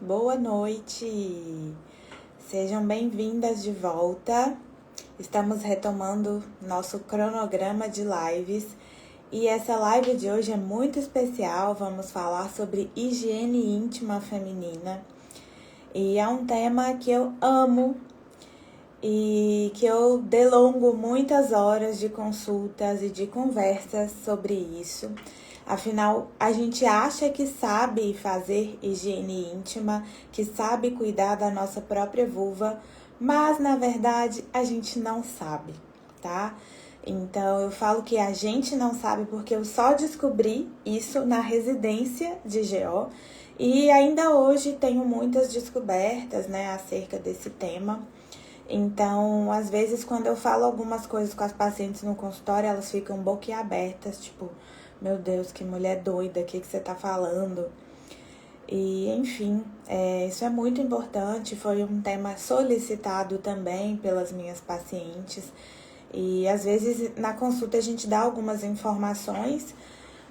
boa noite! Sejam bem-vindas de volta. Estamos retomando nosso cronograma de lives e essa live de hoje é muito especial. Vamos falar sobre higiene íntima feminina e é um tema que eu amo e que eu delongo muitas horas de consultas e de conversas sobre isso. Afinal, a gente acha que sabe fazer higiene íntima, que sabe cuidar da nossa própria vulva, mas na verdade a gente não sabe, tá? Então eu falo que a gente não sabe porque eu só descobri isso na residência de GO e ainda hoje tenho muitas descobertas, né, acerca desse tema. Então, às vezes, quando eu falo algumas coisas com as pacientes no consultório, elas ficam boquiabertas, tipo, meu Deus, que mulher doida, o que você tá falando? E, enfim, isso é muito importante, foi um tema solicitado também pelas minhas pacientes. E, às vezes, na consulta a gente dá algumas informações,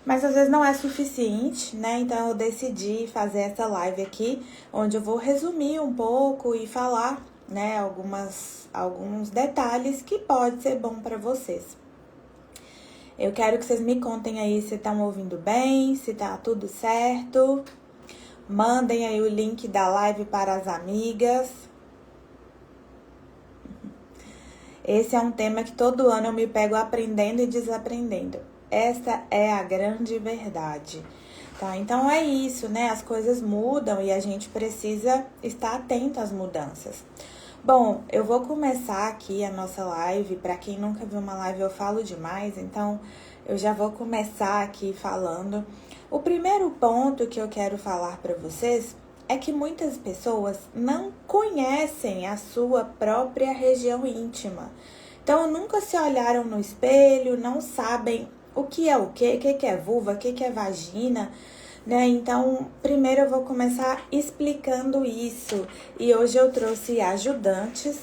mas às vezes não é suficiente, né? Então, eu decidi fazer essa live aqui, onde eu vou resumir um pouco e falar, né, alguns detalhes que pode ser bom para vocês. Eu quero que vocês me contem aí se estão ouvindo bem, se tá tudo certo. Mandem aí o link da live para as amigas. Esse é um tema que todo ano eu me pego aprendendo e desaprendendo. Essa é a grande verdade, tá? Então é isso, né? As coisas mudam e a gente precisa estar atento às mudanças. Bom, eu vou começar aqui a nossa live. Para quem nunca viu uma live, eu falo demais, então eu já vou começar aqui falando. O primeiro ponto que eu quero falar para vocês é que muitas pessoas não conhecem a sua própria região íntima. Então, nunca se olharam no espelho, não sabem o que é o que é vulva, o que é vagina, né? Então, primeiro eu vou começar explicando isso. E hoje eu trouxe ajudantes.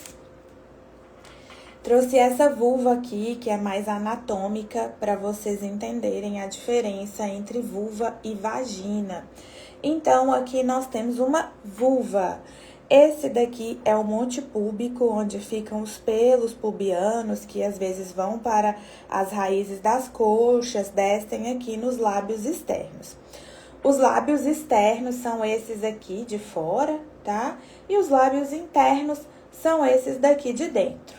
Trouxe essa vulva aqui, que é mais anatômica, para vocês entenderem a diferença entre vulva e vagina. Então, aqui nós temos uma vulva. Esse daqui é o monte púbico, onde ficam os pelos pubianos, que às vezes vão para as raízes das coxas, descem aqui nos lábios externos. Os lábios externos são esses aqui de fora, tá? E os lábios internos são esses daqui de dentro.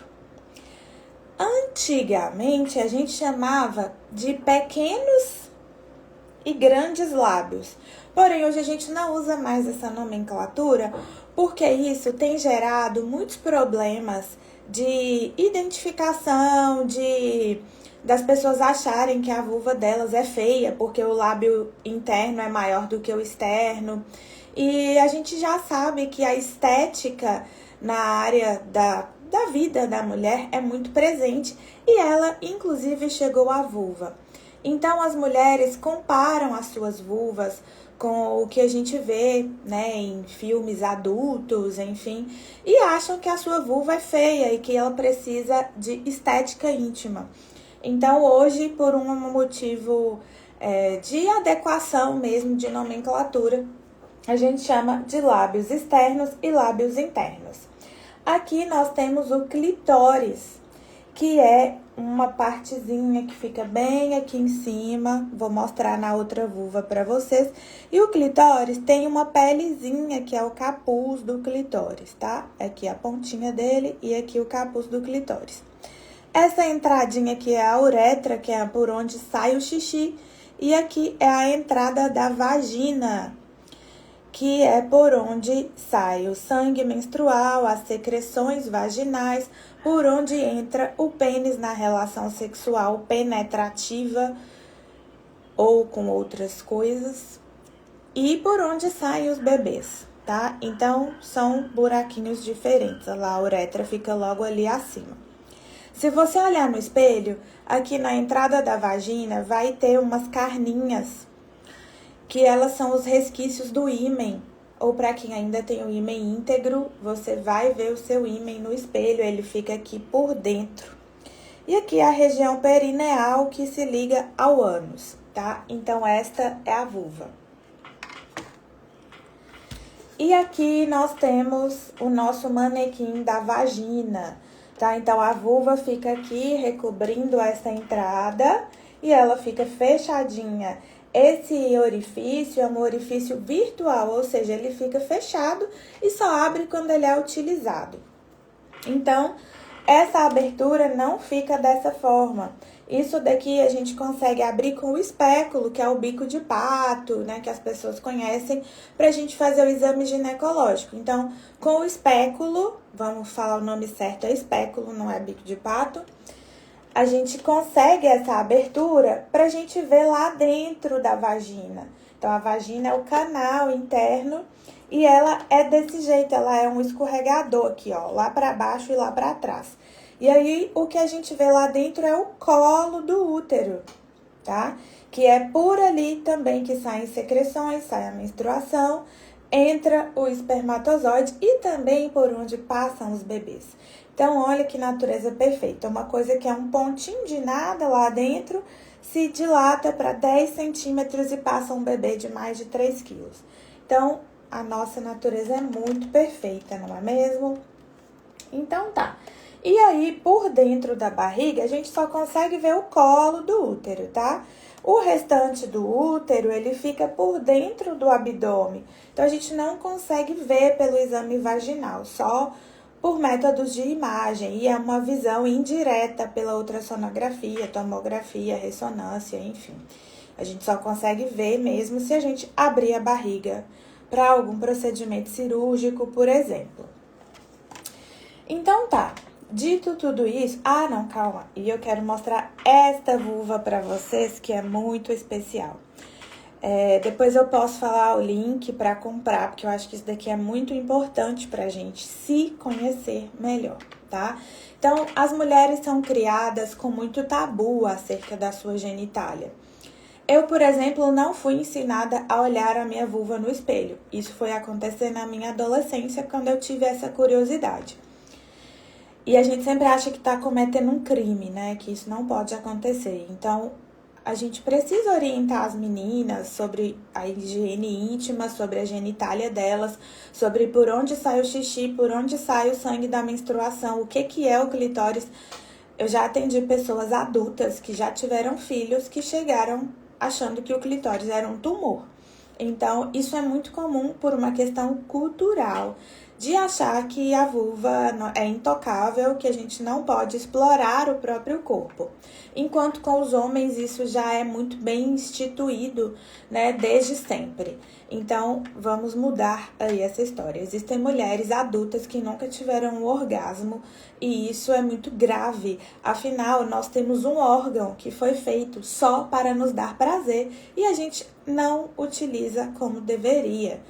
Antigamente, a gente chamava de pequenos e grandes lábios. Porém, hoje a gente não usa mais essa nomenclatura, porque isso tem gerado muitos problemas de identificação, das pessoas acharem que a vulva delas é feia, porque o lábio interno é maior do que o externo. E a gente já sabe que a estética na área da vida da mulher é muito presente e ela, inclusive, chegou à vulva. Então, as mulheres comparam as suas vulvas com o que a gente vê, né, em filmes adultos, enfim, e acham que a sua vulva é feia e que ela precisa de estética íntima. Então, hoje, por um motivo de adequação mesmo, de nomenclatura, a gente chama de lábios externos e lábios internos. Aqui nós temos o clitóris, que é uma partezinha que fica bem aqui em cima. Vou mostrar na outra vulva para vocês. E o clitóris tem uma pelezinha, que é o capuz do clitóris, tá? Aqui a pontinha dele e aqui o capuz do clitóris. Essa entradinha aqui é a uretra, que é por onde sai o xixi. E aqui é a entrada da vagina, que é por onde sai o sangue menstrual, as secreções vaginais, por onde entra o pênis na relação sexual penetrativa ou com outras coisas, e por onde saem os bebês, tá? Então, são buraquinhos diferentes. A uretra fica logo ali acima. Se você olhar no espelho, aqui na entrada da vagina vai ter umas carninhas, que elas são os resquícios do ímen, ou para quem ainda tem o ímen íntegro, você vai ver o seu ímen no espelho, ele fica aqui por dentro. E aqui é a região perineal que se liga ao ânus, tá? Então, esta é a vulva. E aqui nós temos o nosso manequim da vagina, tá? Então, a vulva fica aqui recobrindo essa entrada e ela fica fechadinha. Esse orifício é um orifício virtual, ou seja, ele fica fechado e só abre quando ele é utilizado. Então, essa abertura não fica dessa forma. Isso daqui a gente consegue abrir com o espéculo, que é o bico de pato, né, que as pessoas conhecem, pra gente fazer o exame ginecológico. Então, com o espéculo, vamos falar o nome certo, é espéculo, não é bico de pato, a gente consegue essa abertura pra gente ver lá dentro da vagina. Então, a vagina é o canal interno e ela é desse jeito, ela é um escorregador aqui, ó, lá pra baixo e lá pra trás. E aí, o que a gente vê lá dentro é o colo do útero, tá? Que é por ali também que saem secreções, sai a menstruação, entra o espermatozoide e também por onde passam os bebês. Então, olha que natureza perfeita. Uma coisa que é um pontinho de nada lá dentro se dilata para 10 centímetros e passa um bebê de mais de 3 quilos. Então, a nossa natureza é muito perfeita, não é mesmo? Então, tá. E aí, por dentro da barriga, a gente só consegue ver o colo do útero, tá? O restante do útero, ele fica por dentro do abdômen. Então, a gente não consegue ver pelo exame vaginal, só por métodos de imagem. E é uma visão indireta pela ultrassonografia, tomografia, ressonância, enfim. A gente só consegue ver mesmo se a gente abrir a barriga para algum procedimento cirúrgico, por exemplo. Então, tá. Dito tudo isso, não, calma, e eu quero mostrar esta vulva pra vocês, que é muito especial. Depois eu posso falar o link pra comprar, porque eu acho que isso daqui é muito importante pra gente se conhecer melhor, tá? Então, as mulheres são criadas com muito tabu acerca da sua genitália. Eu, por exemplo, não fui ensinada a olhar a minha vulva no espelho. Isso foi acontecer na minha adolescência, quando eu tive essa curiosidade. E a gente sempre acha que tá cometendo um crime, né? Que isso não pode acontecer. Então, a gente precisa orientar as meninas sobre a higiene íntima, sobre a genitália delas, sobre por onde sai o xixi, por onde sai o sangue da menstruação, o que é o clitóris. Eu já atendi pessoas adultas que já tiveram filhos que chegaram achando que o clitóris era um tumor. Então, isso é muito comum por uma questão cultural, de achar que a vulva é intocável, que a gente não pode explorar o próprio corpo. Enquanto com os homens isso já é muito bem instituído, né, desde sempre. Então, vamos mudar aí essa história. Existem mulheres adultas que nunca tiveram um orgasmo e isso é muito grave. Afinal, nós temos um órgão que foi feito só para nos dar prazer e a gente não utiliza como deveria,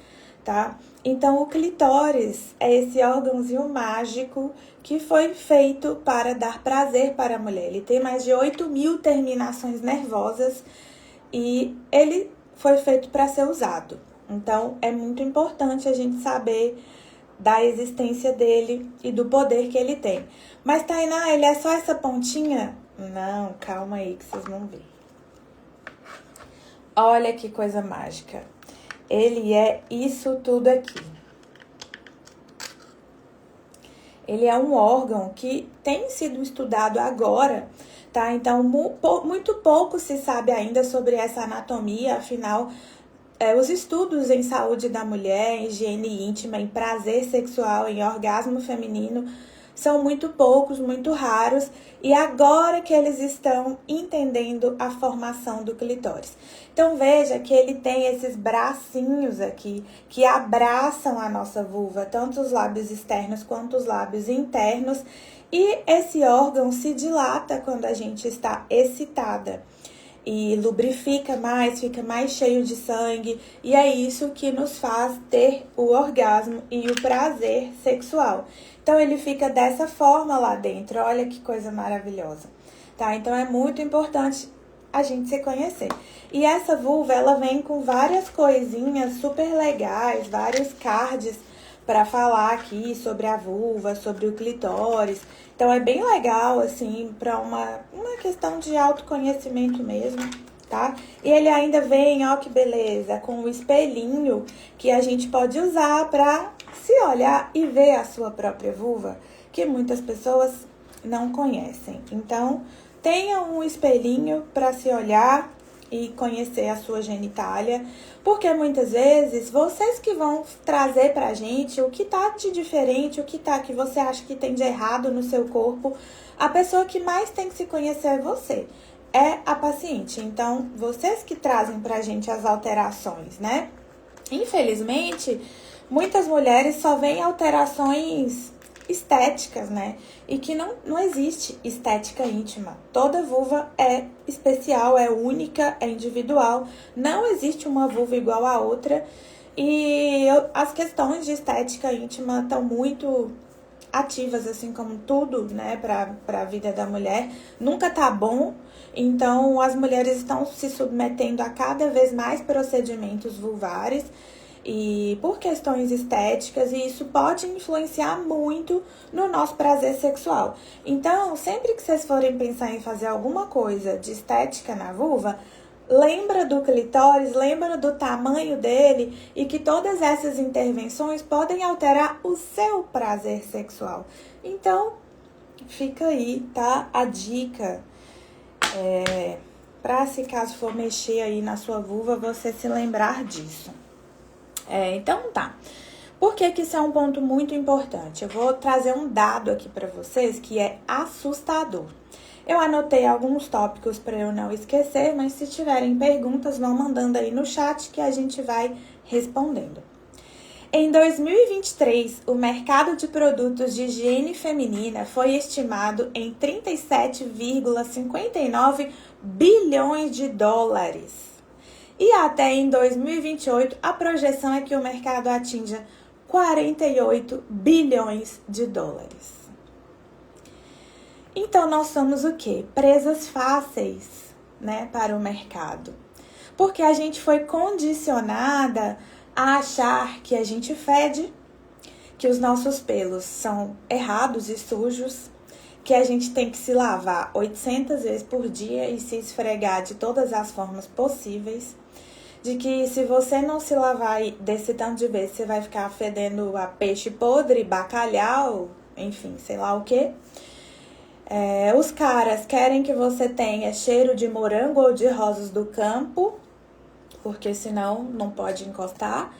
tá? Então, o clitóris é esse órgãozinho mágico que foi feito para dar prazer para a mulher. Ele tem mais de 8.000 terminações nervosas e ele foi feito para ser usado. Então, é muito importante a gente saber da existência dele e do poder que ele tem. Mas, Tainá, ele é só essa pontinha? Não, calma aí que vocês vão ver. Olha que coisa mágica. Ele é isso tudo aqui. Ele é um órgão que tem sido estudado agora, tá? Então, muito pouco se sabe ainda sobre essa anatomia, afinal, os estudos em saúde da mulher, em higiene íntima, em prazer sexual, em orgasmo feminino, são muito poucos, muito raros, e agora que eles estão entendendo a formação do clitóris. Então, veja que ele tem esses bracinhos aqui que abraçam a nossa vulva, tanto os lábios externos quanto os lábios internos, e esse órgão se dilata quando a gente está excitada. E lubrifica mais, fica mais cheio de sangue, e é isso que nos faz ter o orgasmo e o prazer sexual. Então, ele fica dessa forma lá dentro, olha que coisa maravilhosa, tá? Então, é muito importante a gente se conhecer. E essa vulva, ela vem com várias coisinhas super legais, vários cards para falar aqui sobre a vulva, sobre o clitóris. Então, é bem legal, assim, para uma questão de autoconhecimento mesmo, tá? E ele ainda vem, ó que beleza, com o espelhinho que a gente pode usar pra se olhar e ver a sua própria vulva, que muitas pessoas não conhecem. Então, tenha um espelhinho pra se olhar e conhecer a sua genitália, porque muitas vezes vocês que vão trazer pra gente o que tá de diferente, o que tá que você acha que tem de errado no seu corpo. A pessoa que mais tem que se conhecer é você, é a paciente. Então, vocês que trazem pra gente as alterações, né? Infelizmente, muitas mulheres só veem alterações estéticas, né? E que não existe estética íntima. Toda vulva é especial, é única, é individual. Não existe uma vulva igual a outra. E as questões de estética íntima estão muito ativas, assim como tudo, né, para a vida da mulher. Nunca tá bom. Então, as mulheres estão se submetendo a cada vez mais procedimentos vulvares e por questões estéticas, e isso pode influenciar muito no nosso prazer sexual. Então, sempre que vocês forem pensar em fazer alguma coisa de estética na vulva, lembra do clitóris, lembra do tamanho dele e que todas essas intervenções podem alterar o seu prazer sexual. Então, fica aí, tá? A dica pra, se caso for mexer aí na sua vulva, você se lembrar disso. Então tá. Por que isso é um ponto muito importante? Eu vou trazer um dado aqui pra vocês que é assustador. Eu anotei alguns tópicos para eu não esquecer, mas se tiverem perguntas, vão mandando aí no chat que a gente vai respondendo. Em 2023, o mercado de produtos de higiene feminina foi estimado em 37,59 bilhões de dólares. E até em 2028, a projeção é que o mercado atinja 48 bilhões de dólares. Então, nós somos o quê? Presas fáceis, né, para o mercado. Porque a gente foi condicionada a achar que a gente fede, que os nossos pelos são errados e sujos, que a gente tem que se lavar 800 vezes por dia e se esfregar de todas as formas possíveis, de que se você não se lavar desse tanto de vezes, você vai ficar fedendo a peixe podre, bacalhau, enfim, sei lá o quê. Os caras querem que você tenha cheiro de morango ou de rosas do campo, porque senão não pode encostar,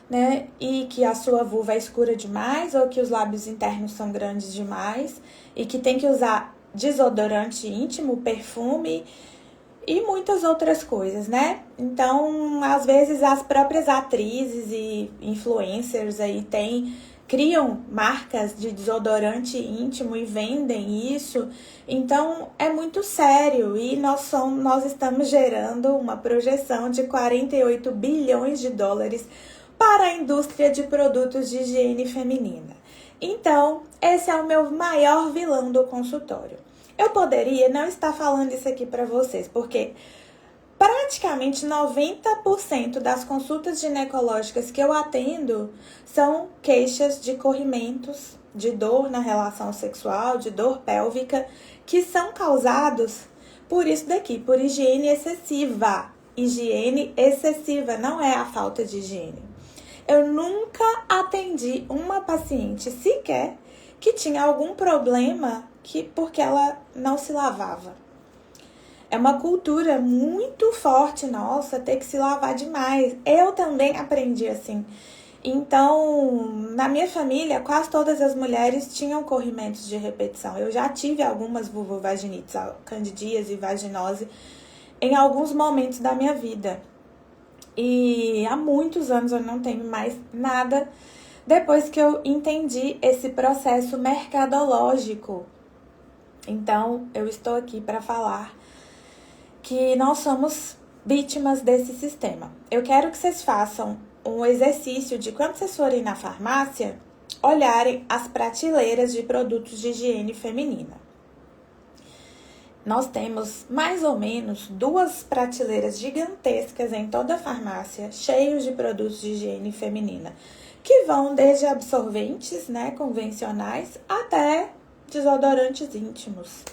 né? E que a sua vulva é escura demais, ou que os lábios internos são grandes demais, e que tem que usar desodorante íntimo, perfume e muitas outras coisas, né? Então, às vezes, as próprias atrizes e influencers aí criam marcas de desodorante íntimo e vendem isso. Então, é muito sério e nós estamos gerando uma projeção de 48 bilhões de dólares para a indústria de produtos de higiene feminina. Então, esse é o meu maior vilão do consultório. Eu poderia não estar falando isso aqui para vocês, porque praticamente 90% das consultas ginecológicas que eu atendo são queixas de corrimentos, de dor na relação sexual, de dor pélvica, que são causados por isso daqui, por higiene excessiva. Higiene excessiva, não é a falta de higiene. Eu nunca atendi uma paciente sequer que tinha algum problema porque ela não se lavava. É uma cultura muito forte nossa ter que se lavar demais. Eu também aprendi assim. Então, na minha família, quase todas as mulheres tinham corrimentos de repetição. Eu já tive algumas vulvovaginites, candidíase e vaginose, em alguns momentos da minha vida. E há muitos anos eu não tenho mais nada depois que eu entendi esse processo mercadológico. Então, eu estou aqui para falar que nós somos vítimas desse sistema. Eu quero que vocês façam um exercício de quando vocês forem na farmácia, olharem as prateleiras de produtos de higiene feminina. Nós temos mais ou menos 2 prateleiras gigantescas em toda a farmácia, cheios de produtos de higiene feminina, que vão desde absorventes, né, convencionais, até desodorantes íntimos,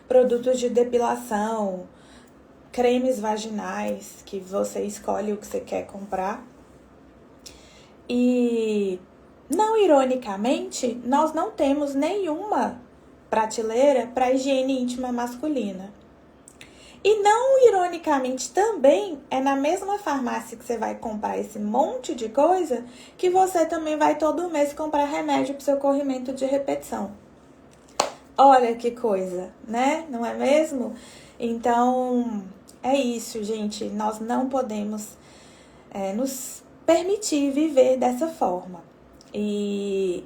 produtos de depilação, cremes vaginais, que você escolhe o que você quer comprar. E, não ironicamente, nós não temos nenhuma prateleira para higiene íntima masculina. E não ironicamente também é na mesma farmácia que você vai comprar esse monte de coisa que você também vai todo mês comprar remédio para o seu corrimento de repetição. Olha que coisa, né? Não é mesmo? Então, é isso, gente. Nós não podemos nos permitir viver dessa forma. E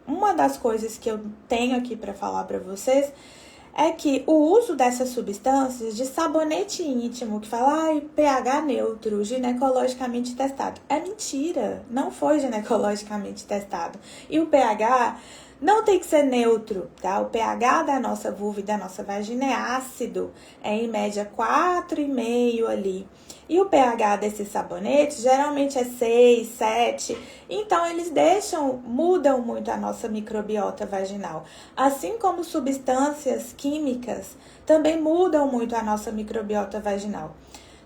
uma das coisas que eu tenho aqui para falar para vocês é que o uso dessas substâncias de sabonete íntimo, que fala pH neutro, ginecologicamente testado, é mentira, não foi ginecologicamente testado. E o pH não tem que ser neutro, tá? O pH da nossa vulva e da nossa vagina é ácido, é em média 4,5 ali. E o pH desses sabonetes geralmente é 6, 7. Então, eles mudam muito a nossa microbiota vaginal. Assim como substâncias químicas também mudam muito a nossa microbiota vaginal.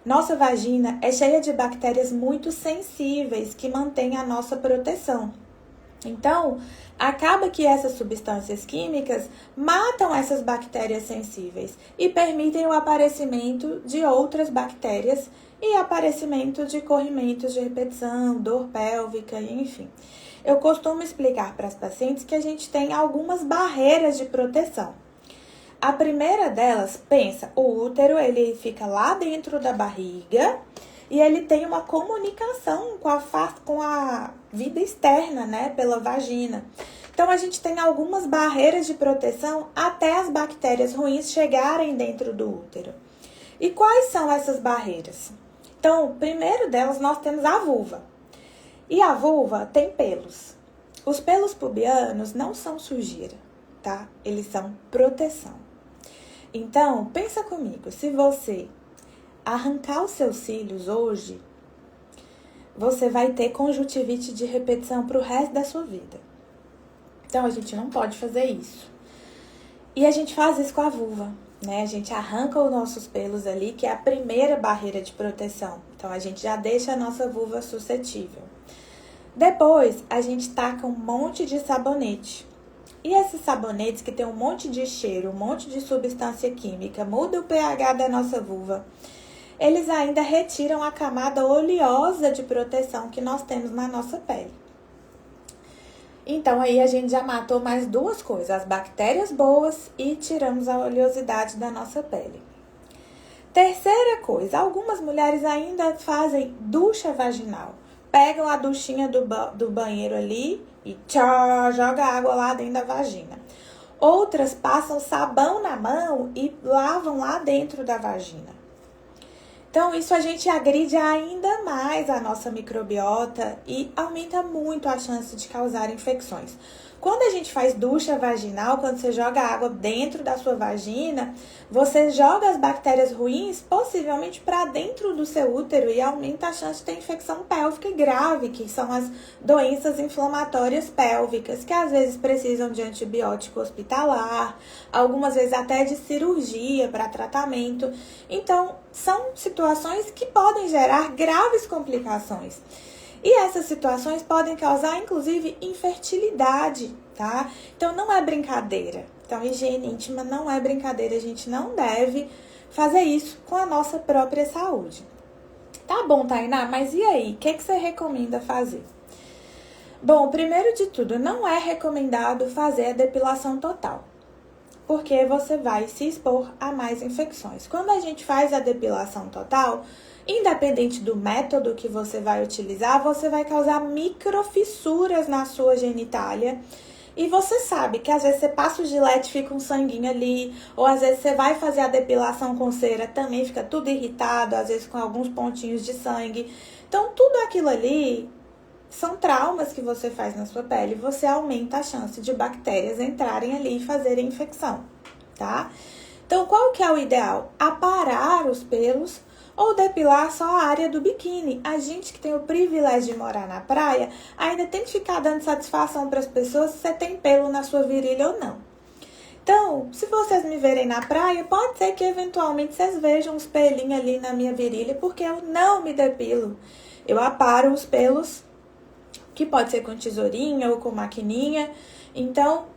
Nossa vagina é cheia de bactérias muito sensíveis que mantêm a nossa proteção. Então, acaba que essas substâncias químicas matam essas bactérias sensíveis e permitem o aparecimento de outras bactérias e aparecimento de corrimentos de repetição, dor pélvica, enfim. Eu costumo explicar para as pacientes que a gente tem algumas barreiras de proteção. A primeira delas, o útero, ele fica lá dentro da barriga e ele tem uma comunicação com a vida externa, né, pela vagina. Então, a gente tem algumas barreiras de proteção até as bactérias ruins chegarem dentro do útero. E quais são essas barreiras? Então, primeiro delas, nós temos a vulva. E a vulva tem pelos. Os pelos pubianos não são sujeira, tá? Eles são proteção. Então, pensa comigo, se você arrancar os seus cílios hoje, você vai ter conjuntivite de repetição para o resto da sua vida. Então, a gente não pode fazer isso. E a gente faz isso com a vulva, né? A gente arranca os nossos pelos ali, que é a primeira barreira de proteção. Então, a gente já deixa a nossa vulva suscetível. Depois, a gente taca um monte de sabonete. E esses sabonetes que tem um monte de cheiro, um monte de substância química, muda o pH da nossa vulva. Eles ainda retiram a camada oleosa de proteção que nós temos na nossa pele. Então, aí a gente já matou mais duas coisas, as bactérias boas e tiramos a oleosidade da nossa pele. Terceira coisa, algumas mulheres ainda fazem ducha vaginal. Pegam a duchinha do banheiro ali e joga água lá dentro da vagina. Outras passam sabão na mão e lavam lá dentro da vagina. Então, isso a gente agride ainda mais a nossa microbiota e aumenta muito a chance de causar infecções. Quando a gente faz ducha vaginal, quando você joga água dentro da sua vagina, você joga as bactérias ruins possivelmente para dentro do seu útero e aumenta a chance de ter infecção pélvica grave, que são as doenças inflamatórias pélvicas, que às vezes precisam de antibiótico hospitalar, algumas vezes até de cirurgia para tratamento. Então, são situações que podem gerar graves complicações. E essas situações podem causar, inclusive, infertilidade, tá? Então, não é brincadeira. Então, higiene íntima não é brincadeira. A gente não deve fazer isso com a nossa própria saúde. Tá bom, Tainá, mas e aí? O que você recomenda fazer? Bom, primeiro de tudo, não é recomendado fazer a depilação total, porque você vai se expor a mais infecções. Quando a gente faz a depilação total, independente do método que você vai utilizar, você vai causar microfissuras na sua genitália. E você sabe que às vezes você passa o gilete, fica um sanguinho ali, ou às vezes você vai fazer a depilação com cera, também fica tudo irritado, às vezes com alguns pontinhos de sangue. Então, tudo aquilo ali são traumas que você faz na sua pele, você aumenta a chance de bactérias entrarem ali e fazerem infecção, tá? Então, qual que é o ideal? Aparar os pelos ou depilar só a área do biquíni. A gente que tem o privilégio de morar na praia, ainda tem que ficar dando satisfação para as pessoas se você tem pelo na sua virilha ou não. Então, se vocês me verem na praia, pode ser que eventualmente vocês vejam uns pelinhos ali na minha virilha, porque eu não me depilo. Eu aparo os pelos, que pode ser com tesourinha ou com maquininha. Então,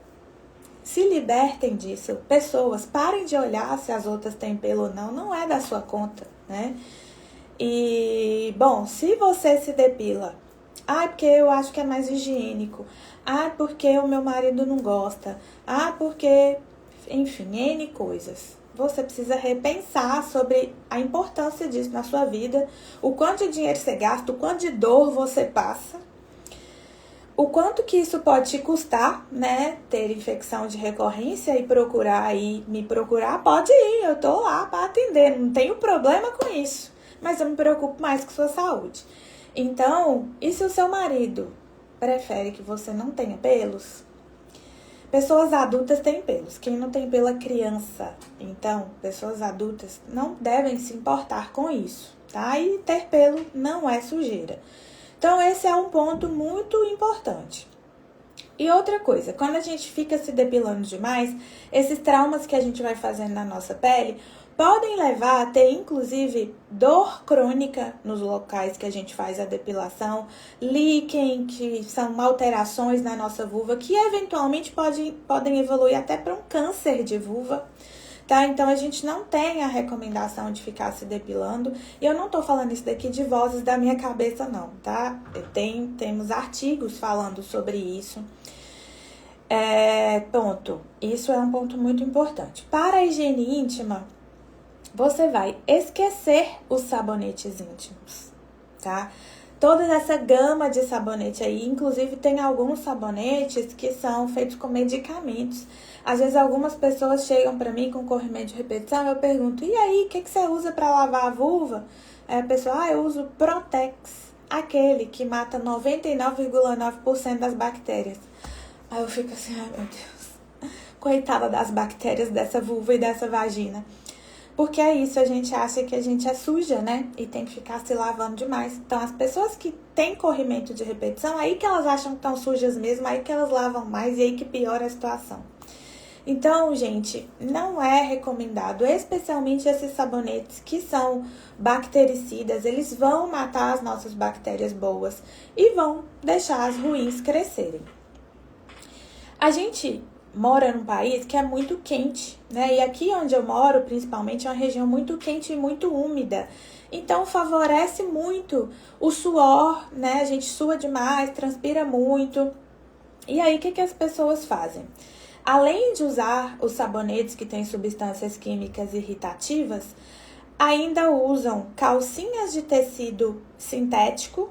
se libertem disso. Pessoas, parem de olhar se as outras têm pelo ou não. Não é da sua conta, né? E, bom, se você se depila, porque eu acho que é mais higiênico. Porque o meu marido não gosta. Porque, enfim, N coisas. Você precisa repensar sobre a importância disso na sua vida, o quanto de dinheiro você gasta, o quanto de dor você passa, o quanto que isso pode te custar, né? Ter infecção de recorrência e me procurar, pode ir, eu tô lá para atender, não tenho problema com isso, mas eu me preocupo mais com sua saúde. Então, e se o seu marido prefere que você não tenha pelos? Pessoas adultas têm pelos, quem não tem pelo é criança. Então, pessoas adultas não devem se importar com isso, tá? E ter pelo não é sujeira. Então, esse é um ponto muito importante. E outra coisa, quando a gente fica se depilando demais, esses traumas que a gente vai fazendo na nossa pele podem levar a ter, inclusive, dor crônica nos locais que a gente faz a depilação, líquen, que são alterações na nossa vulva, que eventualmente podem evoluir até para um câncer de vulva. Tá? Então, a gente não tem a recomendação de ficar se depilando. E eu não tô falando isso daqui de vozes da minha cabeça, não, tá? Temos artigos falando sobre isso. Ponto. Isso é um ponto muito importante. Para a higiene íntima, você vai esquecer os sabonetes íntimos, tá? Toda essa gama de sabonete aí, inclusive tem alguns sabonetes que são feitos com medicamentos. Às vezes algumas pessoas chegam pra mim com corrimento de repetição, eu pergunto, e aí, o que você usa pra lavar a vulva? Aí a pessoa, eu uso Protex, aquele que mata 99,9% das bactérias. Aí eu fico assim, ai meu Deus, coitada das bactérias dessa vulva e dessa vagina. Porque é isso, a gente acha que a gente é suja, né? E tem que ficar se lavando demais. Então, as pessoas que têm corrimento de repetição, aí que elas acham que estão sujas mesmo, aí que elas lavam mais e aí que piora a situação. Então, gente, não é recomendado, especialmente esses sabonetes que são bactericidas, eles vão matar as nossas bactérias boas e vão deixar as ruins crescerem. A gente mora num país que é muito quente, né? E aqui onde eu moro, principalmente, é uma região muito quente e muito úmida. Então, favorece muito o suor, né? A gente sua demais, transpira muito. E aí, o que as pessoas fazem? Além de usar os sabonetes que têm substâncias químicas irritativas, ainda usam calcinhas de tecido sintético,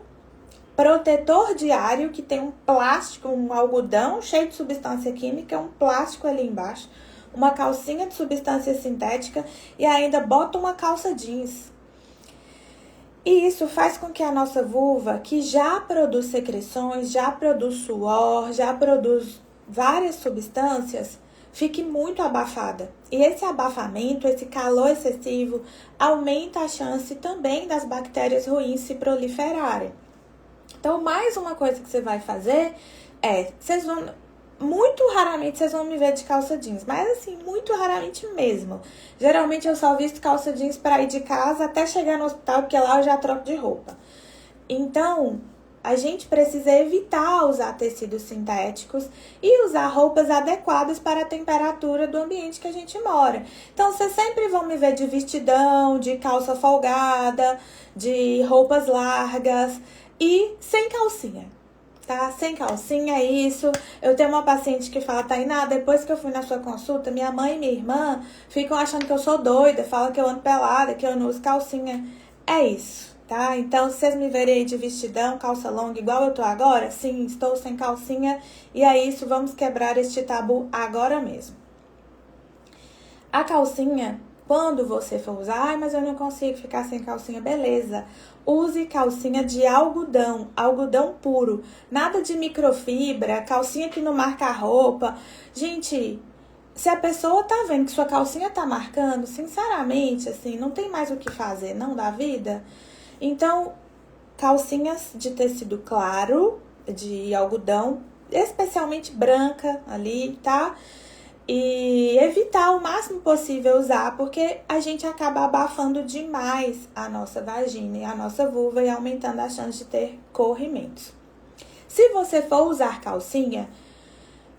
protetor diário, que tem um plástico, um algodão cheio de substância química, um plástico ali embaixo, uma calcinha de substância sintética e ainda bota uma calça jeans. E isso faz com que a nossa vulva, que já produz secreções, já produz suor, já produz várias substâncias, fique muito abafada. E esse abafamento, esse calor excessivo, aumenta a chance também das bactérias ruins se proliferarem. Então, mais uma coisa que você vai fazer muito raramente vocês vão me ver de calça jeans, mas assim, muito raramente mesmo. Geralmente eu só visto calça jeans para ir de casa até chegar no hospital, porque lá eu já troco de roupa. Então, a gente precisa evitar usar tecidos sintéticos e usar roupas adequadas para a temperatura do ambiente que a gente mora. Então, vocês sempre vão me ver de vestidão, de calça folgada, de roupas largas e sem calcinha, tá? Sem calcinha, é isso. Eu tenho uma paciente que fala, Tainá, depois que eu fui na sua consulta, minha mãe e minha irmã ficam achando que eu sou doida, falam que eu ando pelada, que eu não uso calcinha. É isso, tá? Então, se vocês me verem aí de vestidão, calça longa, igual eu tô agora, sim, estou sem calcinha. E é isso, vamos quebrar este tabu agora mesmo. A calcinha, quando você for usar, mas eu não consigo ficar sem calcinha, beleza. Use calcinha de algodão, algodão puro, nada de microfibra, calcinha que não marca a roupa. Gente, se a pessoa tá vendo que sua calcinha tá marcando, sinceramente, assim, não tem mais o que fazer, não, da vida. Então, calcinhas de tecido claro, de algodão, especialmente branca ali, tá? e evitar o máximo possível usar, porque a gente acaba abafando demais a nossa vagina e a nossa vulva e aumentando a chance de ter corrimentos. Se você for usar calcinha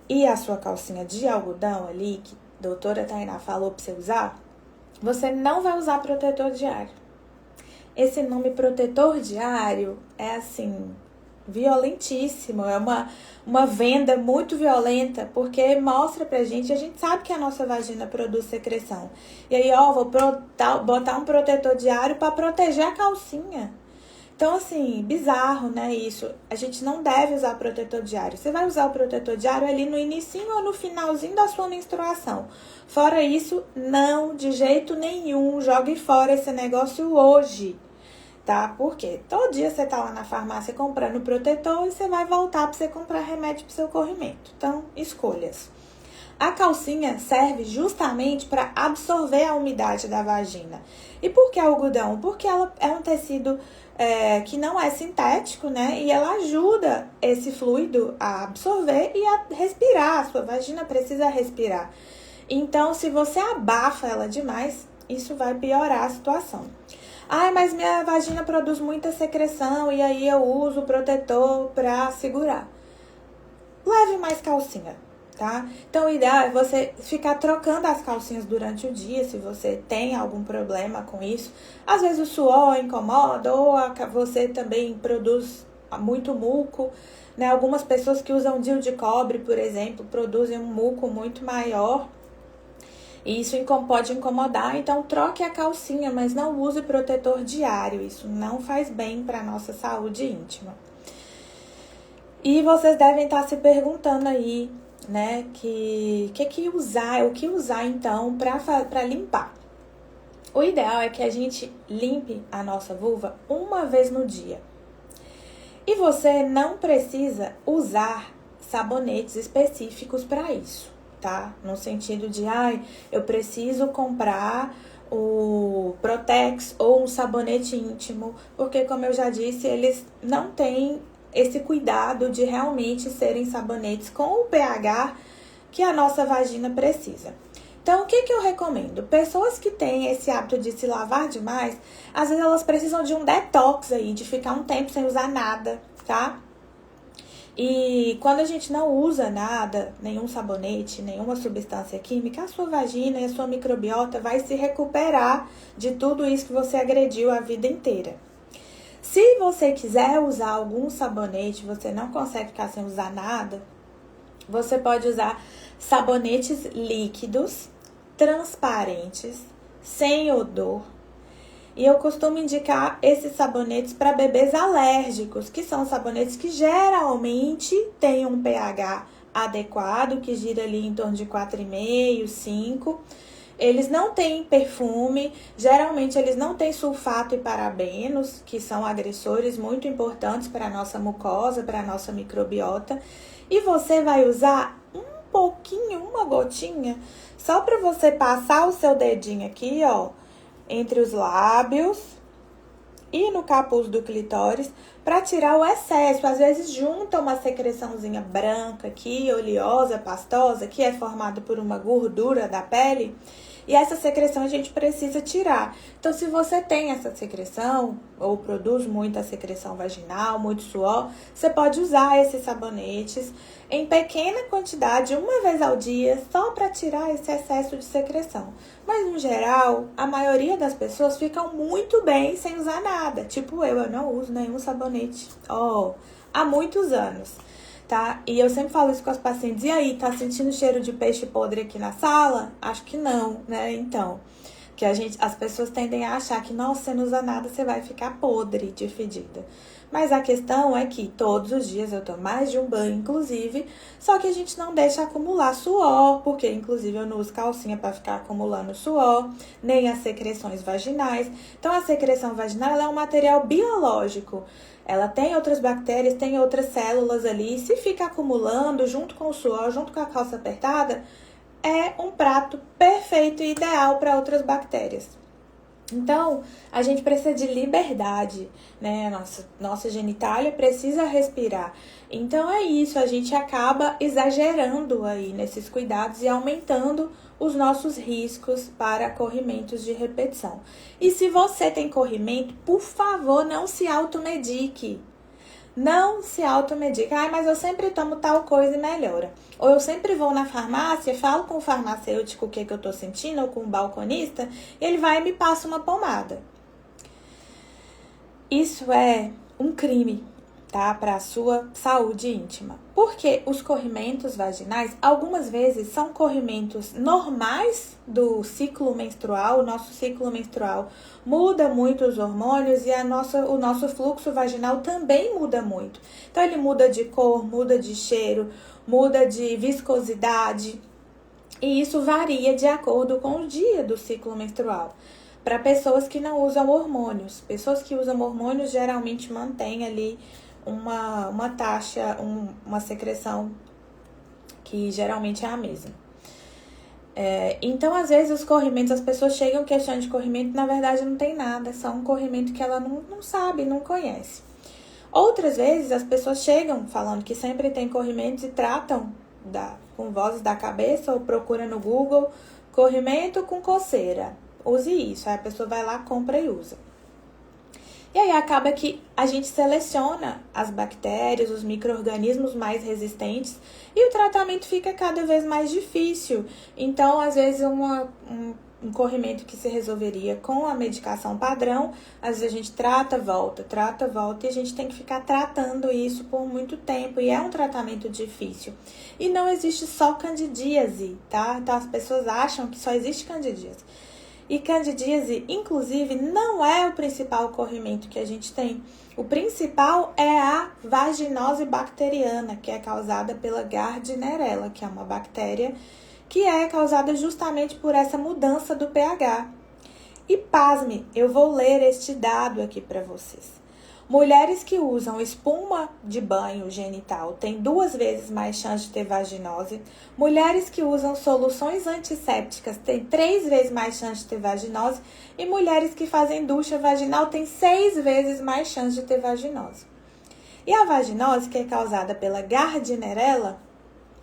e a sua calcinha de algodão ali, que a doutora Tainá falou para você usar, você não vai usar protetor diário. Esse nome protetor diário é assim, violentíssimo, é uma venda muito violenta, porque mostra pra gente, a gente sabe que a nossa vagina produz secreção. E aí, vou botar um protetor diário para proteger a calcinha. Então, assim, bizarro, né, isso. A gente não deve usar protetor diário. Você vai usar o protetor diário ali no inicinho ou no finalzinho da sua menstruação. Fora isso, não, de jeito nenhum, jogue fora esse negócio hoje. Tá? Porque todo dia você tá lá na farmácia comprando protetor e você vai voltar para você comprar remédio pro seu corrimento. Então, escolhas. A calcinha serve justamente para absorver a umidade da vagina. E por que algodão? Porque ela é um tecido que não é sintético, né? E ela ajuda esse fluido a absorver e a respirar. A sua vagina precisa respirar. Então, se você abafa ela demais, isso vai piorar a situação. Ai, mas minha vagina produz muita secreção e aí eu uso o protetor pra segurar. Leve mais calcinha, tá? Então, o ideal é você ficar trocando as calcinhas durante o dia, se você tem algum problema com isso. Às vezes o suor incomoda ou você também produz muito muco, né? Algumas pessoas que usam DIU de cobre, por exemplo, produzem um muco muito maior. E isso pode incomodar, então troque a calcinha, mas não use protetor diário. Isso não faz bem para a nossa saúde íntima. E vocês devem estar se perguntando aí, né, o que usar então para limpar. O ideal é que a gente limpe a nossa vulva uma vez no dia. E você não precisa usar sabonetes específicos para isso. Tá? No sentido de, eu preciso comprar o Protex ou um sabonete íntimo, porque como eu já disse, eles não têm esse cuidado de realmente serem sabonetes com o pH que a nossa vagina precisa. Então, o que eu recomendo? Pessoas que têm esse hábito de se lavar demais, às vezes elas precisam de um detox aí, de ficar um tempo sem usar nada, tá? E quando a gente não usa nada, nenhum sabonete, nenhuma substância química, a sua vagina e a sua microbiota vai se recuperar de tudo isso que você agrediu a vida inteira. Se você quiser usar algum sabonete, você não consegue ficar sem usar nada, você pode usar sabonetes líquidos, transparentes, sem odor. E eu costumo indicar esses sabonetes para bebês alérgicos, que são sabonetes que geralmente têm um pH adequado, que gira ali em torno de 4,5, 5. Eles não têm perfume, geralmente eles não têm sulfato e parabenos, que são agressores muito importantes para a nossa mucosa, para a nossa microbiota. E você vai usar um pouquinho, uma gotinha, só para você passar o seu dedinho aqui, entre os lábios e no capuz do clitóris para tirar o excesso. Às vezes junta uma secreçãozinha branca aqui, oleosa, pastosa, que é formada por uma gordura da pele. E essa secreção a gente precisa tirar. Então, se você tem essa secreção, ou produz muita secreção vaginal, muito suor, você pode usar esses sabonetes em pequena quantidade, uma vez ao dia, só para tirar esse excesso de secreção. Mas, no geral, a maioria das pessoas ficam muito bem sem usar nada. Tipo eu não uso nenhum sabonete, há muitos anos. Tá? E eu sempre falo isso com as pacientes. E aí, tá sentindo cheiro de peixe podre aqui na sala? Acho que não, né? Então, que as pessoas tendem a achar que, nossa, você não usa nada, você vai ficar podre de fedida. Mas a questão é que todos os dias eu tomo mais de um banho, inclusive, só que a gente não deixa acumular suor, porque, inclusive, eu não uso calcinha para ficar acumulando suor, nem as secreções vaginais. Então, a secreção vaginal ela é um material biológico. Ela tem outras bactérias, tem outras células ali. Se fica acumulando junto com o suor, junto com a calça apertada, é um prato perfeito e ideal para outras bactérias. Então, a gente precisa de liberdade, né? Nossa genitália precisa respirar. Então é isso, a gente acaba exagerando aí nesses cuidados e aumentando os nossos riscos para corrimentos de repetição. E se você tem corrimento, por favor, não se automedique. Não se automedique. Ai, mas eu sempre tomo tal coisa e melhora. Ou eu sempre vou na farmácia, falo com o farmacêutico o que eu tô sentindo, ou com o balconista, e ele vai e me passa uma pomada. Isso é um crime, tá? Para a sua saúde íntima. Porque os corrimentos vaginais, algumas vezes, são corrimentos normais do ciclo menstrual. O nosso ciclo menstrual muda muito os hormônios e o nosso fluxo vaginal também muda muito. Então, ele muda de cor, muda de cheiro, muda de viscosidade. E isso varia de acordo com o dia do ciclo menstrual. Para pessoas que não usam hormônios. Pessoas que usam hormônios geralmente mantêm ali uma taxa, uma secreção que geralmente é a mesma. Então, às vezes, os corrimentos, as pessoas chegam questionando de corrimento, na verdade não tem nada, é só um corrimento que ela não sabe, não conhece. Outras vezes, as pessoas chegam falando que sempre tem corrimentos e tratam com vozes da cabeça ou procura no Google corrimento com coceira. Use isso, aí a pessoa vai lá, compra e usa. E aí acaba que a gente seleciona as bactérias, os micro-organismos mais resistentes e o tratamento fica cada vez mais difícil. Então, às vezes, um corrimento que se resolveria com a medicação padrão, às vezes a gente trata, volta, e a gente tem que ficar tratando isso por muito tempo e é um tratamento difícil. E não existe só candidíase, tá? Então, as pessoas acham que só existe candidíase. E candidíase, inclusive, não é o principal corrimento que a gente tem. O principal é a vaginose bacteriana, que é causada pela Gardnerella, que é uma bactéria que é causada justamente por essa mudança do pH. E pasme, eu vou ler este dado aqui para vocês. Mulheres que usam espuma de banho genital têm 2 vezes mais chance de ter vaginose. Mulheres que usam soluções antissépticas têm 3 vezes mais chance de ter vaginose. E mulheres que fazem ducha vaginal têm 6 vezes mais chance de ter vaginose. E a vaginose, que é causada pela Gardnerella,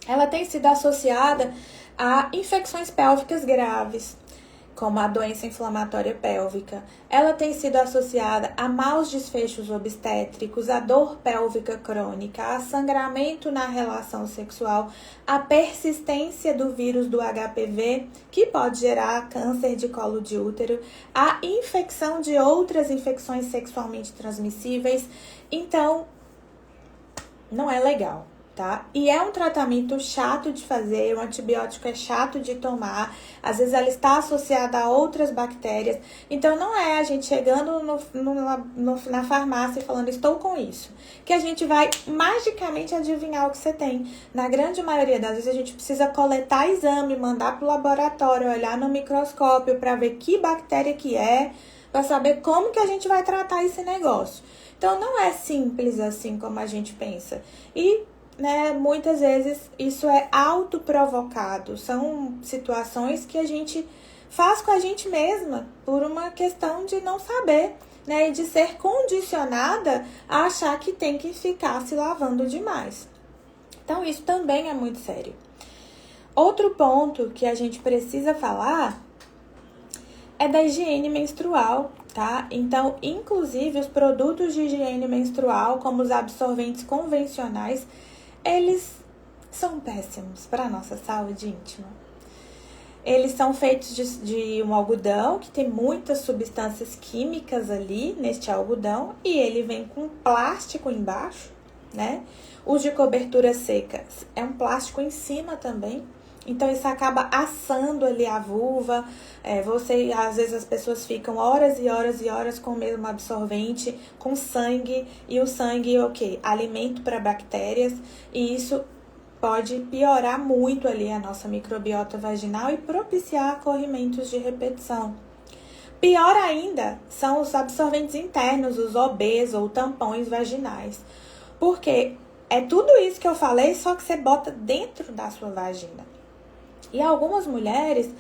ela tem sido associada a infecções pélvicas graves, como a doença inflamatória pélvica. Ela tem sido associada a maus desfechos obstétricos, a dor pélvica crônica, a sangramento na relação sexual, a persistência do vírus do HPV, que pode gerar câncer de colo de útero, a infecção de outras infecções sexualmente transmissíveis. Então, não é legal. Tá? E é um tratamento chato de fazer, o antibiótico é chato de tomar, às vezes ela está associada a outras bactérias, então não é a gente chegando na farmácia e falando estou com isso, que a gente vai magicamente adivinhar o que você tem. Na grande maioria das vezes a gente precisa coletar exame, mandar para o laboratório, olhar no microscópio para ver que bactéria que é, para saber como que a gente vai tratar esse negócio. Então não é simples assim como a gente pensa. E muitas vezes isso é autoprovocado, são situações que a gente faz com a gente mesma por uma questão de não saber, e de ser condicionada a achar que tem que ficar se lavando demais. Então isso também é muito sério. Outro ponto que a gente precisa falar é da higiene menstrual, tá? Então, inclusive os produtos de higiene menstrual, como os absorventes convencionais, eles são péssimos para a nossa saúde íntima. Eles são feitos de um algodão que tem muitas substâncias químicas ali neste algodão e ele vem com plástico embaixo, né? Os de cobertura seca é um plástico em cima também. Então, isso acaba assando ali a vulva. Às vezes as pessoas ficam horas e horas e horas com o mesmo absorvente, com sangue. E o sangue é o quê? Alimento para bactérias. E isso pode piorar muito ali a nossa microbiota vaginal e propiciar corrimentos de repetição. Pior ainda são os absorventes internos, os OBs ou tampões vaginais. Porque é tudo isso que eu falei, só que você bota dentro da sua vagina. E algumas mulheres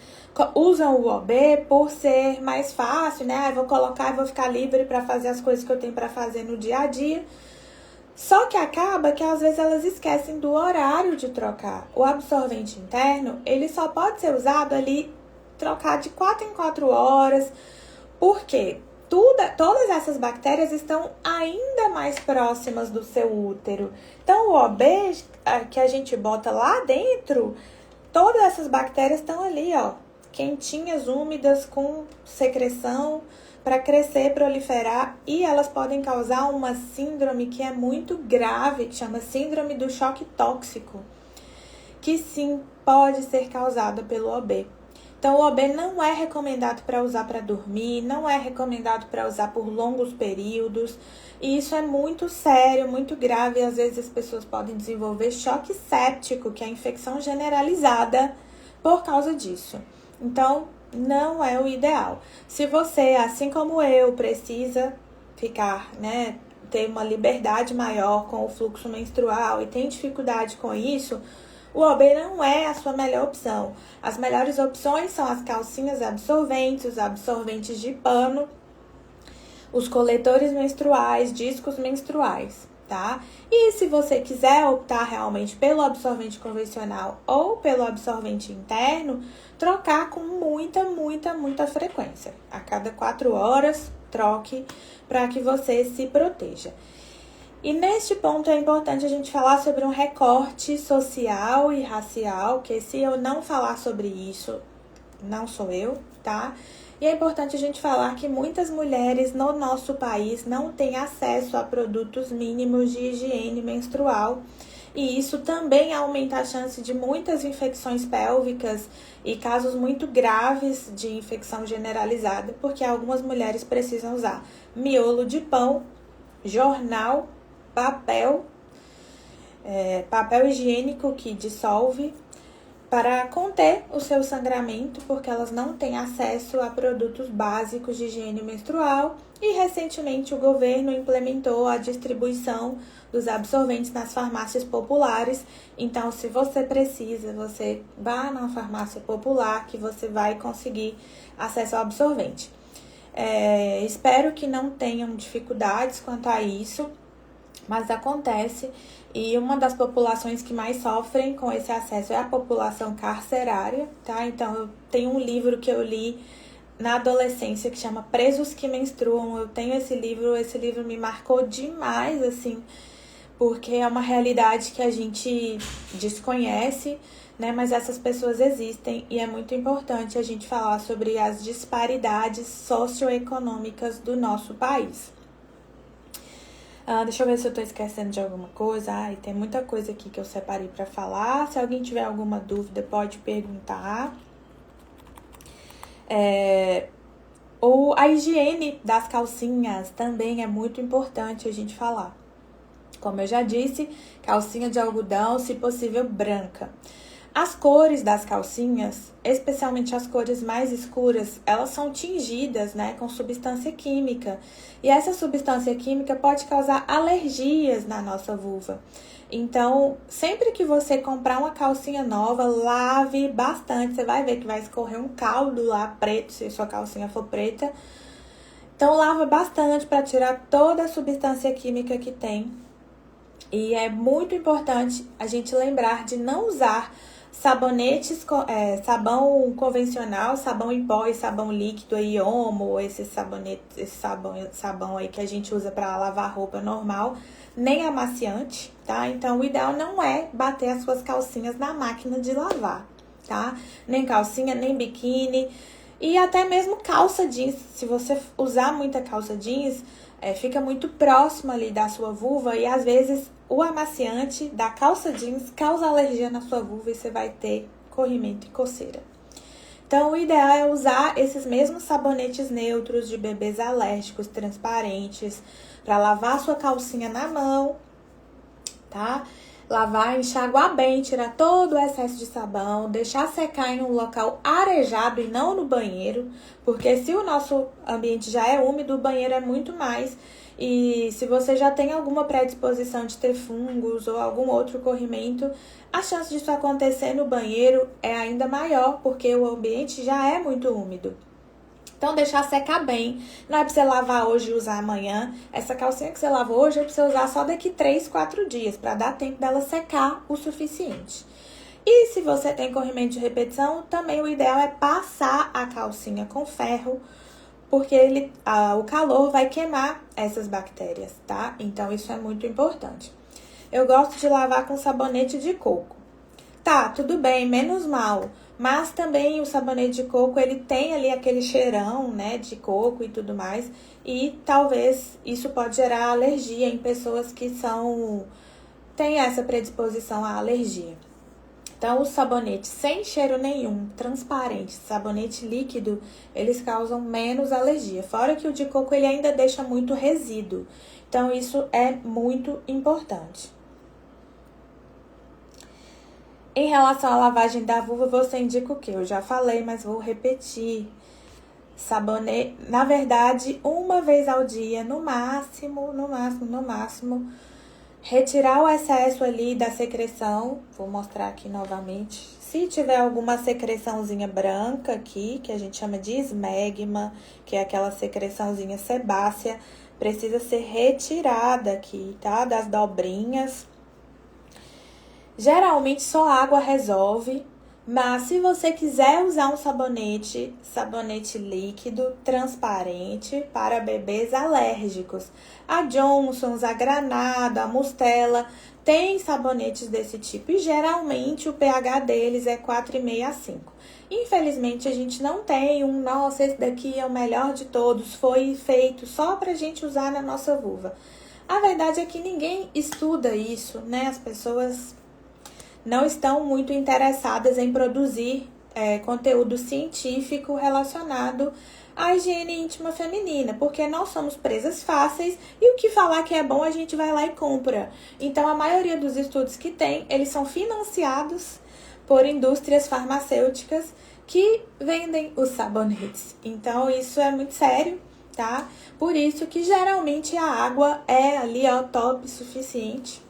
usam o OB por ser mais fácil, né? Vou colocar e vou ficar livre para fazer as coisas que eu tenho para fazer no dia a dia. Só que acaba que às vezes elas esquecem do horário de trocar. O absorvente interno, ele só pode ser usado ali, trocar de 4 em 4 horas. Por quê? Todas essas bactérias estão ainda mais próximas do seu útero. Então, o OB que a gente bota lá dentro, todas essas bactérias estão ali, ó, quentinhas, úmidas, com secreção para crescer, proliferar, e elas podem causar uma síndrome que é muito grave, que chama síndrome do choque tóxico, que sim pode ser causada pelo OB. Então, o OB não é recomendado para usar para dormir, não é recomendado para usar por longos períodos. E isso é muito sério, muito grave. E às vezes as pessoas podem desenvolver choque séptico, que é infecção generalizada por causa disso. Então, não é o ideal. Se você, assim como eu, precisa ficar, né, ter uma liberdade maior com o fluxo menstrual e tem dificuldade com isso, o OB não é a sua melhor opção. As melhores opções são as calcinhas absorventes, os absorventes de pano, os coletores menstruais, discos menstruais, tá? E se você quiser optar realmente pelo absorvente convencional ou pelo absorvente interno, trocar com muita frequência. A cada 4 horas, troque para que você se proteja. E neste ponto é importante a gente falar sobre um recorte social e racial, que se eu não falar sobre isso, não sou eu, tá? E é importante a gente falar que muitas mulheres no nosso país não têm acesso a produtos mínimos de higiene menstrual. E isso também aumenta a chance de muitas infecções pélvicas e casos muito graves de infecção generalizada, porque algumas mulheres precisam usar miolo de pão, jornal, papel higiênico que dissolve para conter o seu sangramento, porque elas não têm acesso a produtos básicos de higiene menstrual. E recentemente o governo implementou a distribuição dos absorventes nas farmácias populares. Então, se você precisa, você vá na farmácia popular que você vai conseguir acesso ao absorvente. Espero que não tenham dificuldades quanto a isso, mas acontece, e uma das populações que mais sofrem com esse acesso é a população carcerária, tá? Então, eu tenho um livro que eu li na adolescência que chama Presos que Menstruam. Eu tenho esse livro me marcou demais, assim, porque é uma realidade que a gente desconhece, né? Mas essas pessoas existem e é muito importante a gente falar sobre as disparidades socioeconômicas do nosso país. Deixa eu ver se eu tô esquecendo de alguma coisa. Tem muita coisa aqui que eu separei pra falar. Se alguém tiver alguma dúvida, pode perguntar. A higiene das calcinhas também é muito importante a gente falar. Como eu já disse, calcinha de algodão, se possível branca. As cores das calcinhas, especialmente as cores mais escuras, elas são tingidas, né, com substância química. E essa substância química pode causar alergias na nossa vulva. Então, sempre que você comprar uma calcinha nova, lave bastante. Você vai ver que vai escorrer um caldo lá preto, se sua calcinha for preta. Então, lava bastante para tirar toda a substância química que tem. E é muito importante a gente lembrar de não usar sabonetes, sabão convencional, sabão em pó e sabão líquido aí, Omo, esse sabão aí que a gente usa para lavar roupa normal, nem amaciante, tá? Então, o ideal não é bater as suas calcinhas na máquina de lavar, tá? Nem calcinha, nem biquíni e até mesmo calça jeans. Se você usar muita calça jeans, fica muito próximo ali da sua vulva e às vezes o amaciante da calça jeans causa alergia na sua vulva e você vai ter corrimento e coceira. Então, o ideal é usar esses mesmos sabonetes neutros de bebês alérgicos, transparentes, para lavar a sua calcinha na mão, tá? Lavar, enxaguar bem, tirar todo o excesso de sabão, deixar secar em um local arejado e não no banheiro, porque se o nosso ambiente já é úmido, o banheiro é muito mais. E se você já tem alguma predisposição de ter fungos ou algum outro corrimento, a chance disso acontecer no banheiro é ainda maior, porque o ambiente já é muito úmido. Então, deixar secar bem. Não é pra você lavar hoje e usar amanhã. Essa calcinha que você lavou hoje é pra você usar só daqui 3, 4 dias, para dar tempo dela secar o suficiente. E se você tem corrimento de repetição, também o ideal é passar a calcinha com ferro, porque o calor vai queimar essas bactérias, tá? Então, isso é muito importante. Eu gosto de lavar com sabonete de coco. Tá, tudo bem, menos mal. Mas também o sabonete de coco, ele tem ali aquele cheirão, né, de coco e tudo mais. E talvez isso pode gerar alergia em pessoas que têm essa predisposição à alergia. Então, os sabonetes sem cheiro nenhum, transparentes, sabonete líquido, eles causam menos alergia. Fora que o de coco, ele ainda deixa muito resíduo. Então, isso é muito importante. Em relação à lavagem da vulva, você indica o quê? Eu já falei, mas vou repetir. Sabonete, na verdade, uma vez ao dia, no máximo, retirar o excesso ali da secreção. Vou mostrar aqui novamente. Se tiver alguma secreçãozinha branca aqui, que a gente chama de esmegma, que é aquela secreçãozinha sebácea, precisa ser retirada aqui, tá? Das dobrinhas. Geralmente só água resolve, mas se você quiser usar um sabonete líquido, transparente, para bebês alérgicos, a Johnson's, a Granada, a Mustela, tem sabonetes desse tipo e geralmente o pH deles é 4,5 a 5. Infelizmente a gente não tem nossa, esse daqui é o melhor de todos, foi feito só pra gente usar na nossa vulva. A verdade é que ninguém estuda isso, né? As pessoas não estão muito interessadas em produzir conteúdo científico relacionado à higiene íntima feminina, porque nós somos presas fáceis e o que falar que é bom a gente vai lá e compra. Então, a maioria dos estudos que tem, eles são financiados por indústrias farmacêuticas que vendem os sabonetes. Então, isso é muito sério, tá? Por isso que geralmente a água é ali, ó, top suficiente.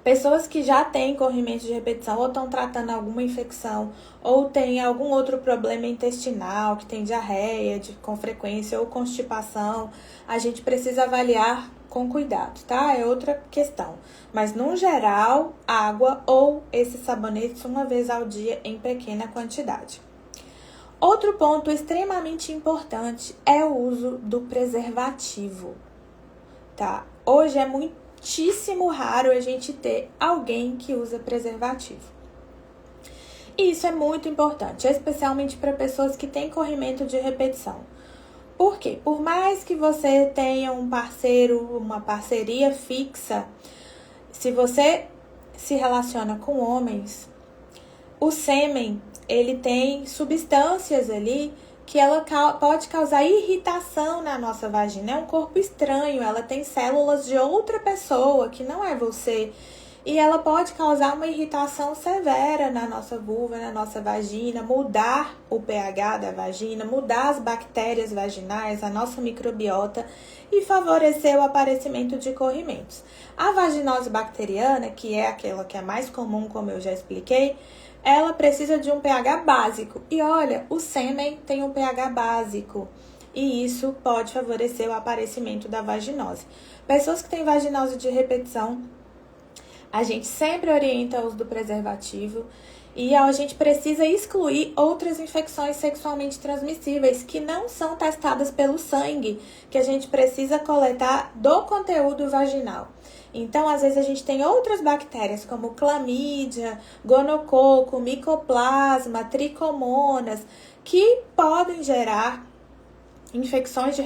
Pessoas que já têm corrimento de repetição ou estão tratando alguma infecção ou tem algum outro problema intestinal, que tem diarreia com frequência ou constipação, a gente precisa avaliar com cuidado, tá? É outra questão. Mas, no geral, água ou esses sabonetes uma vez ao dia em pequena quantidade. Outro ponto extremamente importante é o uso do preservativo, tá? Hoje é muitíssimo raro a gente ter alguém que usa preservativo. E isso é muito importante, especialmente para pessoas que têm corrimento de repetição. Por quê? Por mais que você tenha um parceiro, uma parceria fixa, se você se relaciona com homens, o sêmen, ele tem substâncias ali que ela pode causar irritação na nossa vagina. É um corpo estranho, ela tem células de outra pessoa que não é você. E ela pode causar uma irritação severa na nossa vulva, na nossa vagina, mudar o pH da vagina, mudar as bactérias vaginais, a nossa microbiota e favorecer o aparecimento de corrimentos. A vaginose bacteriana, que é aquela que é mais comum, como eu já expliquei, ela precisa de um pH básico. E olha, o sêmen tem um pH básico. E isso pode favorecer o aparecimento da vaginose. Pessoas que têm vaginose de repetição, a gente sempre orienta o uso do preservativo. E a gente precisa excluir outras infecções sexualmente transmissíveis que não são testadas pelo sangue, que a gente precisa coletar do conteúdo vaginal. Então, às vezes, a gente tem outras bactérias, como clamídia, gonococo, micoplasma, tricomonas, que podem gerar infecções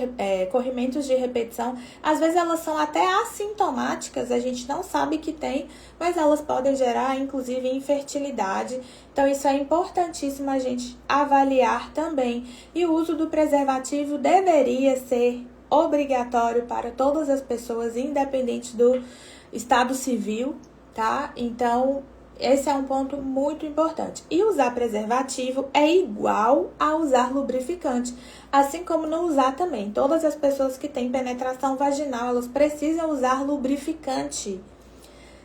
corrimentos de repetição. Às vezes elas são até assintomáticas, a gente não sabe que tem, mas elas podem gerar, inclusive, infertilidade. Então, isso é importantíssimo a gente avaliar também. E o uso do preservativo deveria ser obrigatório para todas as pessoas, independente do estado civil, tá? Então, Esse é um ponto muito importante. E usar preservativo é igual a usar lubrificante, assim como não usar também. Todas as pessoas que têm penetração vaginal, elas precisam usar lubrificante.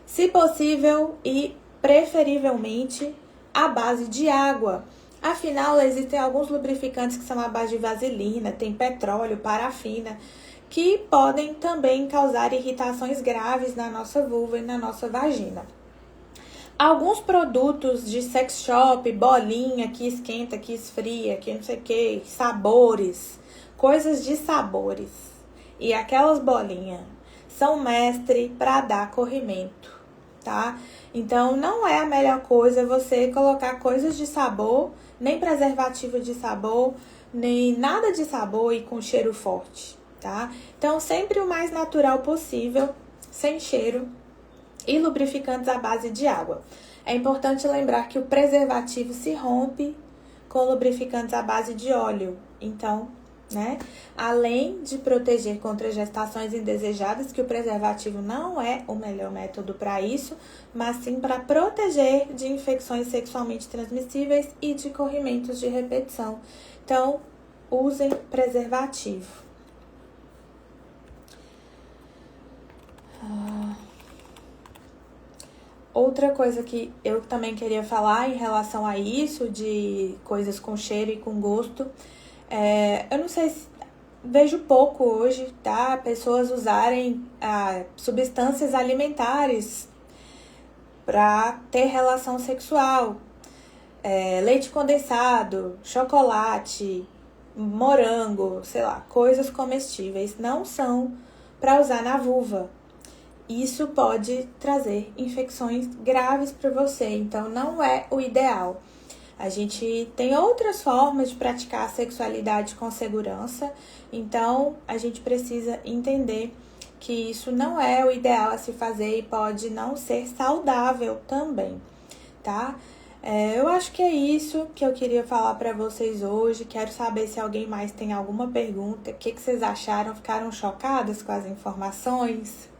Se possível e preferivelmente à base de água. Afinal, existem alguns lubrificantes que são à base de vaselina, tem petróleo, parafina, que podem também causar irritações graves na nossa vulva e na nossa vagina. Alguns produtos de sex shop, bolinha que esquenta, que esfria, que não sei o que, sabores, coisas de sabores. E aquelas bolinhas são mestre para dar corrimento, tá? Então não é a melhor coisa você colocar coisas de sabor, nem preservativo de sabor, nem nada de sabor e com cheiro forte, tá? Então sempre o mais natural possível, sem cheiro, e lubrificantes à base de água. É importante lembrar que o preservativo se rompe com lubrificantes à base de óleo. Então, né, além de proteger contra gestações indesejadas, que o preservativo não é o melhor método para isso, mas sim para proteger de infecções sexualmente transmissíveis e de corrimentos de repetição. Então, usem preservativo. Outra coisa que eu também queria falar em relação a isso, de coisas com cheiro e com gosto, eu não sei se vejo pouco hoje, tá? Pessoas usarem substâncias alimentares para ter relação sexual. Leite condensado, chocolate, morango, sei lá, coisas comestíveis não são para usar na vulva. Isso pode trazer infecções graves para você, então não é o ideal. A gente tem outras formas de praticar a sexualidade com segurança, então a gente precisa entender que isso não é o ideal a se fazer e pode não ser saudável também, tá? Eu acho que é isso que eu queria falar para vocês hoje. Quero saber se alguém mais tem alguma pergunta. O que vocês acharam? Ficaram chocadas com as informações?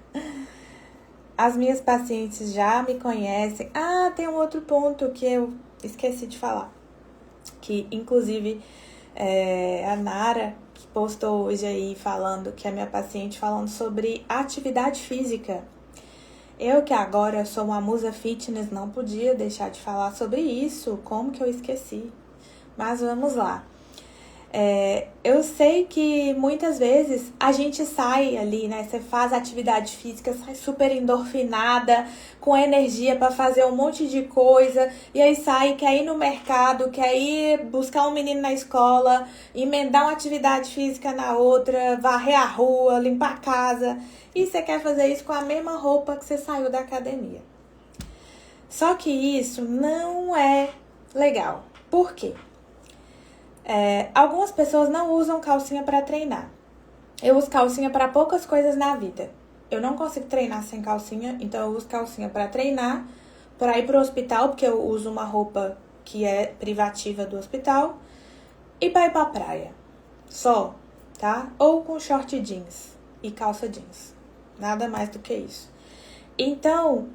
As minhas pacientes já me conhecem. Tem um outro ponto que eu esqueci de falar. Que, inclusive, a Nara, que postou hoje aí falando, que é minha paciente, falando sobre atividade física. Eu que agora sou uma musa fitness, não podia deixar de falar sobre isso. Como que eu esqueci? Mas vamos lá. Eu sei que muitas vezes a gente sai ali, né? Você faz atividade física, sai super endorfinada, com energia para fazer um monte de coisa, e aí sai, quer ir no mercado, quer ir buscar um menino na escola, emendar uma atividade física na outra, varrer a rua, limpar a casa, e você quer fazer isso com a mesma roupa que você saiu da academia. Só que isso não é legal. Por quê? Algumas pessoas não usam calcinha para treinar. Eu uso calcinha para poucas coisas na vida. Eu não consigo treinar sem calcinha, então eu uso calcinha para treinar, para ir pro hospital, porque eu uso uma roupa que é privativa do hospital, e para ir pra praia. Só, tá? Ou com short jeans e calça jeans. Nada mais do que isso. Então,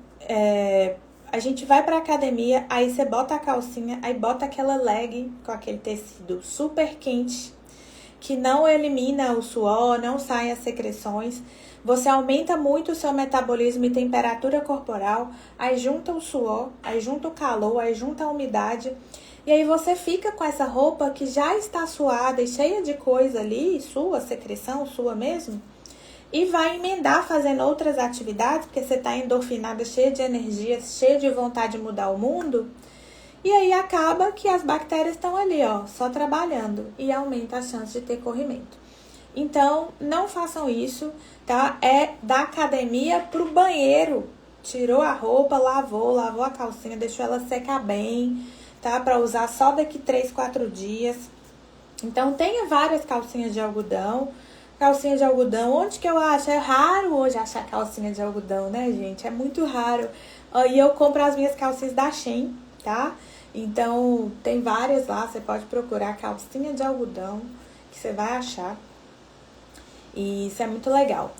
a gente vai pra academia, aí você bota a calcinha, aí bota aquela leg com aquele tecido super quente, que não elimina o suor, não saem as secreções. Você aumenta muito o seu metabolismo e temperatura corporal, aí junta o suor, aí junta o calor, aí junta a umidade. E aí você fica com essa roupa que já está suada e cheia de coisa ali, sua secreção, sua mesmo, e vai emendar fazendo outras atividades, porque você está endorfinada, cheia de energia, cheia de vontade de mudar o mundo. E aí acaba que as bactérias estão ali, ó, só trabalhando, e aumenta a chance de ter corrimento. Então, não façam isso, tá? É da academia pro banheiro. Tirou a roupa, lavou a calcinha, deixou ela secar bem, tá? Pra usar só daqui 3, 4 dias. Então, tenha várias calcinhas de algodão. Calcinha de algodão, onde que eu acho? É raro hoje achar calcinha de algodão, né, gente? É muito raro. E eu compro as minhas calcinhas da Shein, tá? Então, tem várias lá, você pode procurar calcinha de algodão, que você vai achar. E isso é muito legal.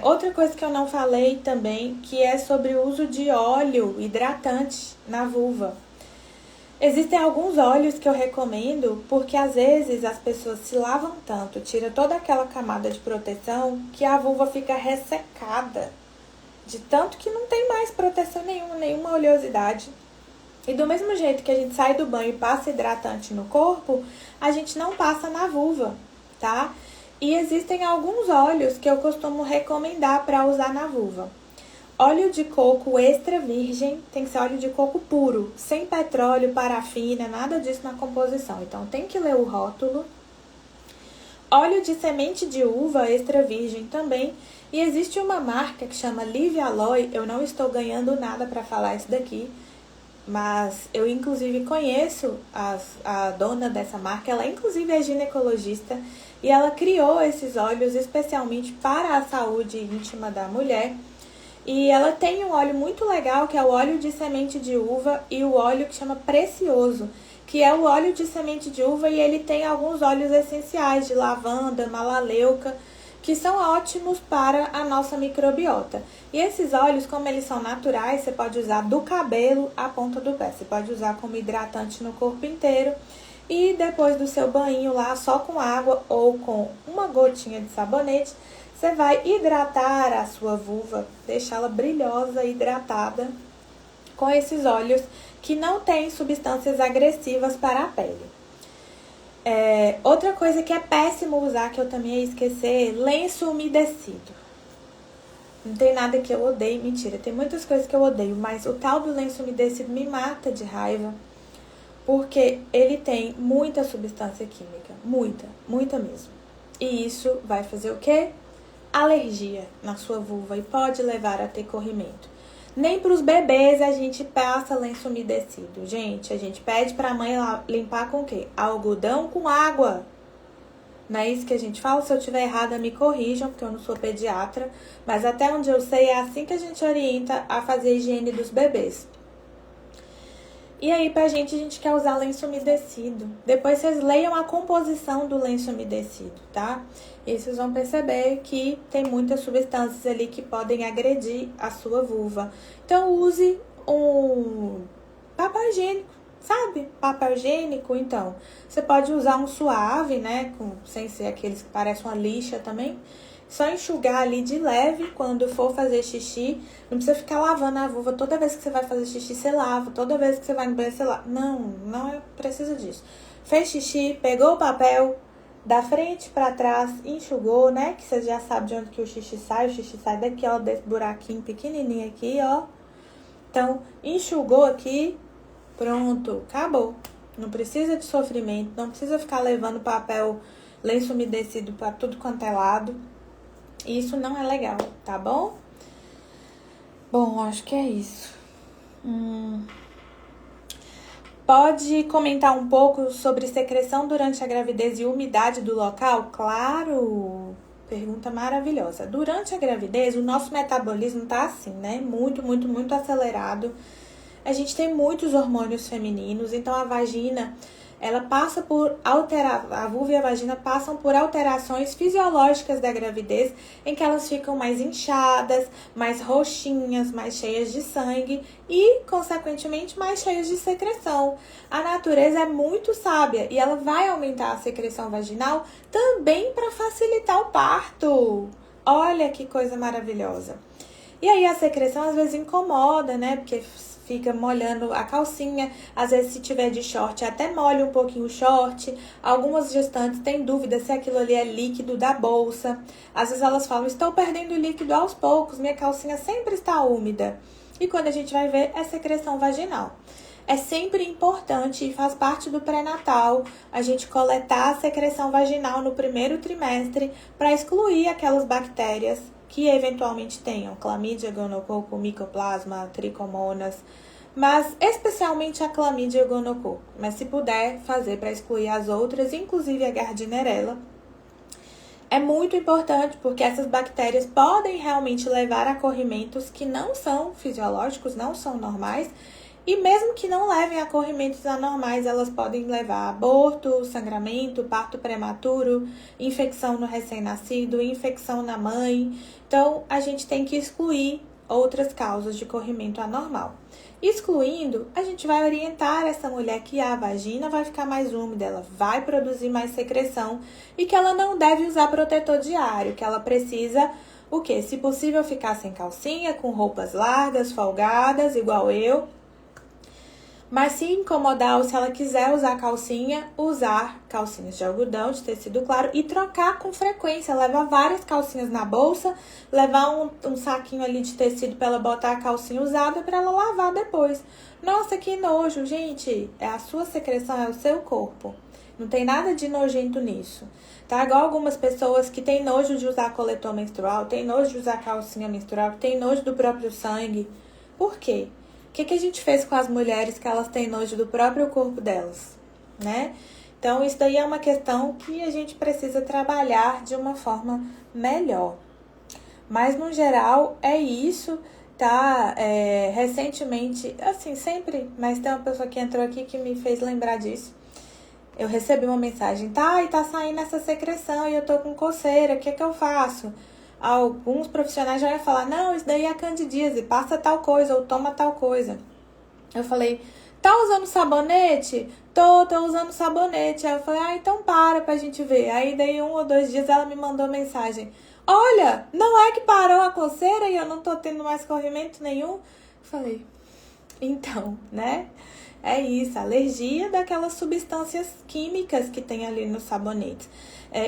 Outra coisa que eu não falei também, que é sobre o uso de óleo hidratante na vulva. Existem alguns óleos que eu recomendo, porque às vezes as pessoas se lavam tanto, tira toda aquela camada de proteção, que a vulva fica ressecada, de tanto que não tem mais proteção nenhuma oleosidade. E do mesmo jeito que a gente sai do banho e passa hidratante no corpo, a gente não passa na vulva, tá? E existem alguns óleos que eu costumo recomendar para usar na vulva. Óleo de coco extra virgem, tem que ser óleo de coco puro, sem petróleo, parafina, nada disso na composição. Então tem que ler o rótulo. Óleo de semente de uva extra virgem também. E existe uma marca que chama Live Aloe, eu não estou ganhando nada para falar isso daqui, mas eu inclusive conheço a dona dessa marca, ela inclusive é ginecologista e ela criou esses óleos especialmente para a saúde íntima da mulher. E ela tem um óleo muito legal, que é o óleo de semente de uva e o óleo que chama Precioso, que é o óleo de semente de uva e ele tem alguns óleos essenciais de lavanda, malaleuca, que são ótimos para a nossa microbiota. E esses óleos, como eles são naturais, você pode usar do cabelo à ponta do pé. Você pode usar como hidratante no corpo inteiro. E depois do seu banho lá, só com água ou com uma gotinha de sabonete, você vai hidratar a sua vulva, deixá-la brilhosa, hidratada, com esses óleos que não têm substâncias agressivas para a pele. Outra coisa que é péssimo usar, que eu também ia esquecer, lenço umedecido. Não tem nada que eu odeie, mentira, tem muitas coisas que eu odeio, mas o tal do lenço umedecido me mata de raiva, porque ele tem muita substância química, muita mesmo. E isso vai fazer o quê? Alergia na sua vulva e pode levar a ter corrimento. Nem para os bebês a gente passa lenço umedecido. Gente, a gente pede para a mãe limpar com o quê? Algodão com água. Não é isso que a gente fala? Se eu estiver errada, me corrijam, porque eu não sou pediatra. Mas até onde eu sei, é assim que a gente orienta a fazer a higiene dos bebês. E aí, a gente quer usar lenço umedecido. Depois vocês leiam a composição do lenço umedecido, tá? E vocês vão perceber que tem muitas substâncias ali que podem agredir a sua vulva. Então, use um papel higiênico, sabe? Papel higiênico, então. Você pode usar um suave, né? Sem ser aqueles que parecem uma lixa também. Só enxugar ali de leve quando for fazer xixi. Não precisa ficar lavando a vulva. Toda vez que você vai fazer xixi, você lava. Toda vez que você vai no banheiro, você lava. Não precisa disso. Fez xixi, pegou o papel, da frente pra trás, enxugou, né? Que você já sabe de onde que o xixi sai. O xixi sai daqui, ó, desse buraquinho pequenininho aqui, ó. Então, enxugou aqui, pronto, acabou. Não precisa de sofrimento, não precisa ficar levando papel, lenço umedecido pra tudo quanto é lado. Isso não é legal, tá bom? Bom, acho que é isso. Pode comentar um pouco sobre secreção durante a gravidez e umidade do local? Claro! Pergunta maravilhosa. Durante a gravidez, o nosso metabolismo tá assim, né? Muito acelerado. A gente tem muitos hormônios femininos, então a vagina, ela passa por a vulva e a vagina passam por alterações fisiológicas da gravidez, em que elas ficam mais inchadas, mais roxinhas, mais cheias de sangue e, consequentemente, mais cheias de secreção. A natureza é muito sábia e ela vai aumentar a secreção vaginal também para facilitar o parto. Olha que coisa maravilhosa. E aí a secreção às vezes incomoda, né? Porque fica molhando a calcinha, às vezes se tiver de short até molha um pouquinho o short. Algumas gestantes têm dúvida se aquilo ali é líquido da bolsa. Às vezes elas falam, estou perdendo líquido aos poucos, minha calcinha sempre está úmida. E quando a gente vai ver, é secreção vaginal. É sempre importante e faz parte do pré-natal a gente coletar a secreção vaginal no primeiro trimestre para excluir aquelas bactérias que eventualmente tenham clamídia, gonococo, micoplasma, tricomonas, mas especialmente a clamídia e o gonococo. Mas se puder fazer para excluir as outras, inclusive a gardnerella, é muito importante porque essas bactérias podem realmente levar a corrimentos que não são fisiológicos, não são normais, E mesmo que não levem a corrimentos anormais, elas podem levar a aborto, sangramento, parto prematuro, infecção no recém-nascido, infecção na mãe. Então, a gente tem que excluir outras causas de corrimento anormal. Excluindo, a gente vai orientar essa mulher que a vagina vai ficar mais úmida, ela vai produzir mais secreção e que ela não deve usar protetor diário, que ela precisa, o quê? Se possível, ficar sem calcinha, com roupas largas, folgadas, igual eu. Mas se incomodar ou se ela quiser usar calcinha, usar calcinhas de algodão, de tecido claro e trocar com frequência. Levar várias calcinhas na bolsa, levar um saquinho ali de tecido para ela botar a calcinha usada para ela lavar depois. Nossa, que nojo, gente. É a sua secreção, é o seu corpo. Não tem nada de nojento nisso. Tá? Igual algumas pessoas que têm nojo de usar coletor menstrual, tem nojo de usar calcinha menstrual, tem nojo do próprio sangue. Por quê? O que a gente fez com as mulheres que elas têm nojo do próprio corpo delas, né? Então, isso daí é uma questão que a gente precisa trabalhar de uma forma melhor. Mas, no geral, é isso, tá? Recentemente, assim, sempre, mas tem uma pessoa que entrou aqui que me fez lembrar disso. Eu recebi uma mensagem, tá, e tá saindo essa secreção e eu tô com coceira, o que eu faço? Alguns profissionais já iam falar, não, isso daí é candidíase, passa tal coisa ou toma tal coisa. Eu falei, tá usando sabonete? Tô usando sabonete. Aí eu falei, então pra gente ver. Aí daí 1 ou 2 dias ela me mandou mensagem, olha, não é que parou a coceira e eu não tô tendo mais corrimento nenhum? Eu falei, então, né? É isso, alergia daquelas substâncias químicas que tem ali no sabonete.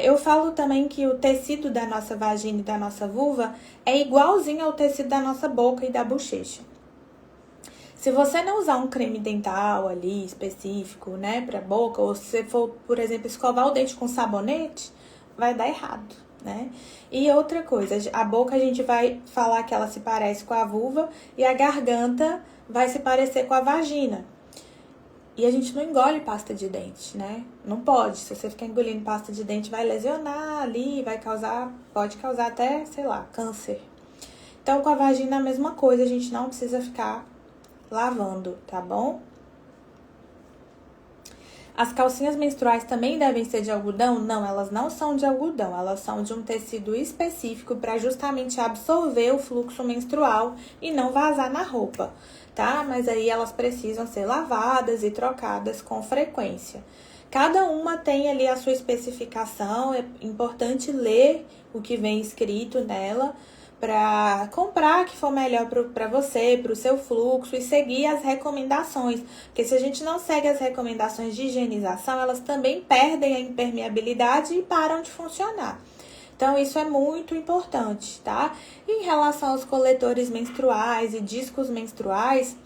Eu falo também que o tecido da nossa vagina e da nossa vulva é igualzinho ao tecido da nossa boca e da bochecha. Se você não usar um creme dental ali específico, né, pra boca, ou se você for, por exemplo, escovar o dente com sabonete, vai dar errado, né? E outra coisa, a boca a gente vai falar que ela se parece com a vulva e a garganta vai se parecer com a vagina. E a gente não engole pasta de dente, né? Não pode. Se você ficar engolindo pasta de dente, vai lesionar ali, pode causar até, sei lá, câncer. Então, com a vagina a mesma coisa, a gente não precisa ficar lavando, tá bom? As calcinhas menstruais também devem ser de algodão? Não, elas não são de algodão, elas são de um tecido específico para justamente absorver o fluxo menstrual e não vazar na roupa, tá? Mas aí elas precisam ser lavadas e trocadas com frequência. Cada uma tem ali a sua especificação, é importante ler o que vem escrito nela para comprar que for melhor para você, para o seu fluxo e seguir as recomendações. Porque se a gente não segue as recomendações de higienização, elas também perdem a impermeabilidade e param de funcionar. Então, isso é muito importante, tá? Em relação aos coletores menstruais e discos menstruais,